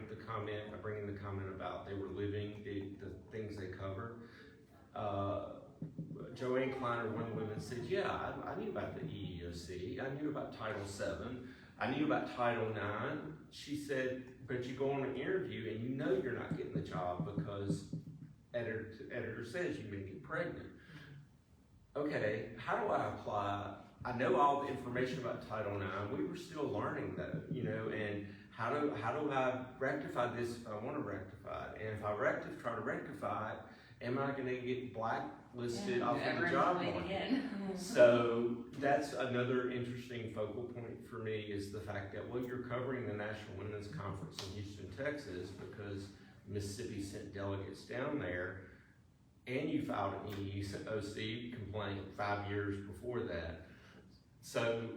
bring in the comment about they were living the things they covered. Joanne Kleiner, one of the women, said, yeah, I knew about the EEOC, I knew about Title VII, I knew about Title IX. She said, but you go on an interview and you're not getting the job because editor says you may get pregnant. Okay, how do I apply? I know all the information about Title IX. We were still learning though, and how do I rectify this if I want to rectify it? And if I try to rectify it, am I going to get blacklisted off of the job market? So that's another interesting focal point for me, is the fact that, well, you're covering the National Women's Conference in Houston, Texas, because Mississippi sent delegates down there, and you filed an EEOC complaint 5 years before that. So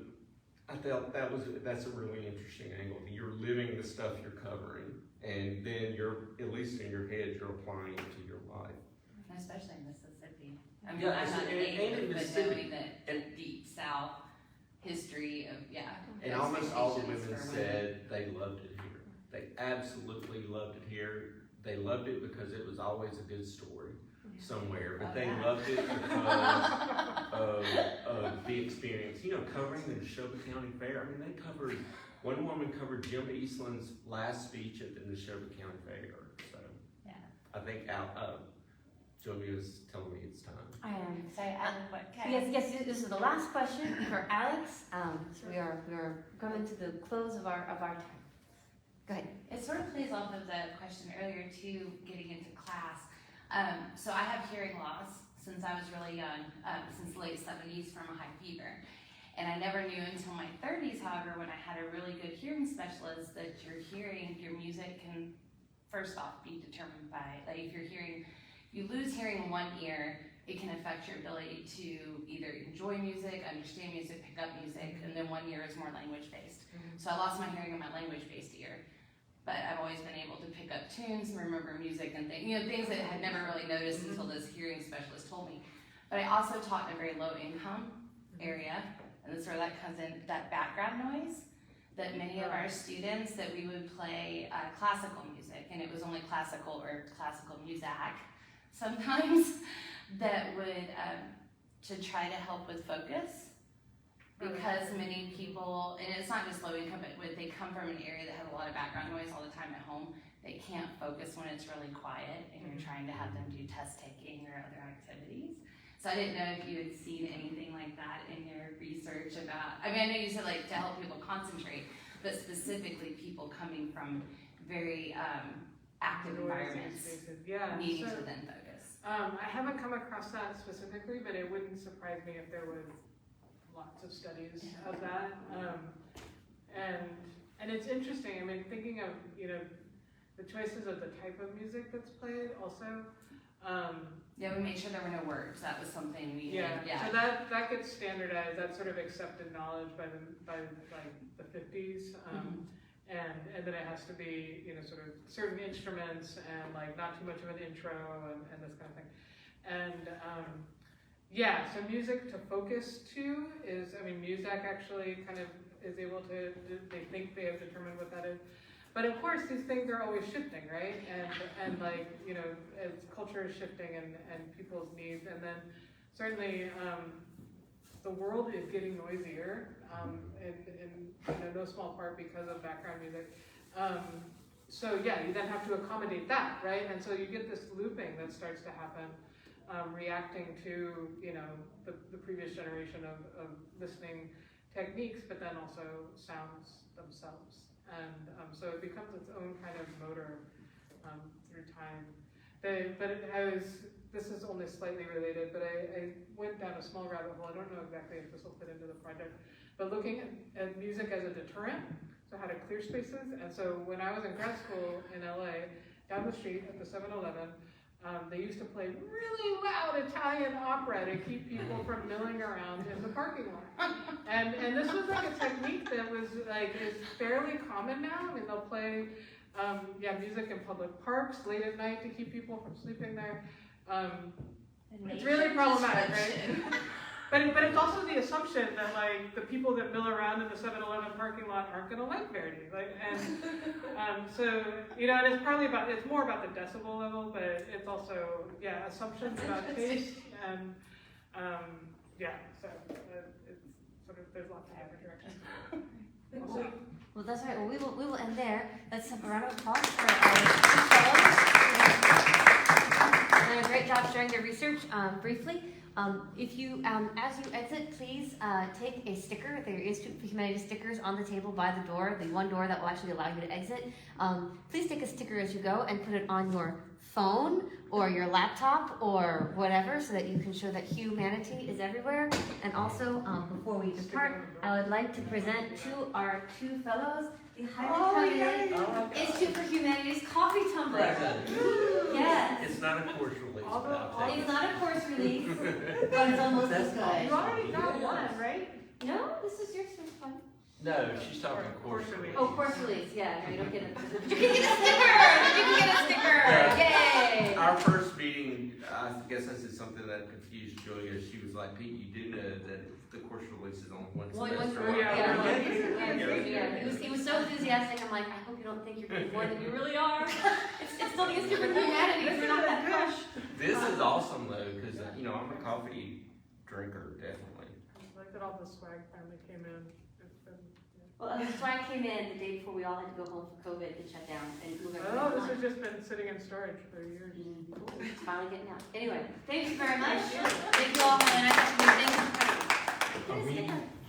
I felt that's a really interesting angle. You're living the stuff you're covering, and then at least in your head, you're applying it to your life. Especially in Mississippi. I mean, Yeah, I'm not and native, but Mississippi, knowing that deep South history of, and almost all the women expectations for said they loved it here. They absolutely loved it here. They loved it because it was always a good story somewhere, but they loved it because of the experience. Covering the Neshoba County Fair. I mean, one woman covered Jim Eastland's last speech at the Neshoba County Fair. So I think Julia's telling me it's time. I am. So I have a question. Yes, this is the last question for Alex. So we are coming to the close of our time. Go ahead. It sort of plays off of the question earlier too, getting into class. So I have hearing loss since I was really young, since the late 70s from a high fever. And I never knew until my 30s, however, when I had a really good hearing specialist, that your music can first off be determined by, like if you lose hearing in one ear, it can affect your ability to either enjoy music, understand music, pick up music, and then one ear is more language-based. So I lost my hearing in my language-based ear. but I've always been able to pick up tunes and remember music and things, things that I had never really noticed until this hearing specialist told me. But I also taught in a very low income area, and that's where that comes in, that background noise, that many of our students, that we would play classical music, and it was only classical or classical music sometimes, that would, to try to help with focus. Because many people, and it's not just low income, but when they come from an area that has a lot of background noise all the time at home, they can't focus when it's really quiet and you're trying to have them do test taking or other activities. So I didn't know if you had seen anything like that in your research about, I know you said like to help people concentrate, but specifically people coming from very active environments needing to then focus. I haven't come across that specifically, but it wouldn't surprise me if there was lots of studies of that. And it's interesting, thinking of, the choices of the type of music that's played also. Yeah, we made sure there were no words. That was something we So that gets standardized. That's sort of accepted knowledge by the 50s. And then it has to be, sort of certain instruments and like not too much of an intro and this kind of thing. And so music to focus to is, Muzak actually kind of is able to, they think they have determined what that is. But of course, these things are always shifting, right? And like, as culture is shifting and people's needs, and then certainly the world is getting noisier, in no small part because of background music. So yeah, you then have to accommodate that, right? And so you get this looping that starts to happen. Reacting to the previous generation of listening techniques, but then also sounds themselves, and so it becomes its own kind of motor through time. This is only slightly related, but I went down a small rabbit hole. I don't know exactly if this will fit into the project, but looking at music as a deterrent, so how to clear spaces. And so when I was in grad school in LA, down the street at the 7-Eleven. They used to play really loud Italian opera to keep people from milling around in the parking lot. And this was like a technique that was like, is fairly common now. They'll play, music in public parks late at night to keep people from sleeping there. It's really problematic, right? But it's also the assumption that like the people that mill around in the 7-Eleven parking lot aren't going to like Verdi, so and it's probably it's more about the decibel level, but it's also assumptions about taste and so it's sort of there's lots of different directions. Well, that's right. Well, we will end there. Let's have a round of applause for our fellows. They've done a great job sharing their research. Briefly. If you, as you exit, please take a sticker. There is 2 Humanities stickers on the table by the door, the one door that will actually allow you to exit. Please take a sticker as you go and put it on your phone or your laptop or whatever so that you can show that humanity is everywhere. And also, before we depart, I would like to present to our 2 fellows the highly coveted Institute for Humanities coffee tumbler. Yes. It's not a course release, but I'll take It's not a course release, but it's almost as good. You already got one, right? No, this is yours first one. No, she's talking course release. Oh, course release, yeah, no, you don't get it. You can get a sticker! You can get a sticker! Yay! Our first meeting, I guess I said something that confused Julia. She was like, Pete, you do know that the course release is only one semester. He was so enthusiastic. I'm like, I hope you don't think you're doing more than you really are. It's still the Institute for Humanities. We're not that push. This is awesome though, because I'm a coffee drinker, definitely. I like that all the swag finally came in. Well, that's why I came in the day before we all had to go home for COVID and shut down and move everything Oh, this online. has just been sitting in storage for years. Cool. It's finally getting out. Anyway, thank you very much. Thank you all for the nice meeting. Are we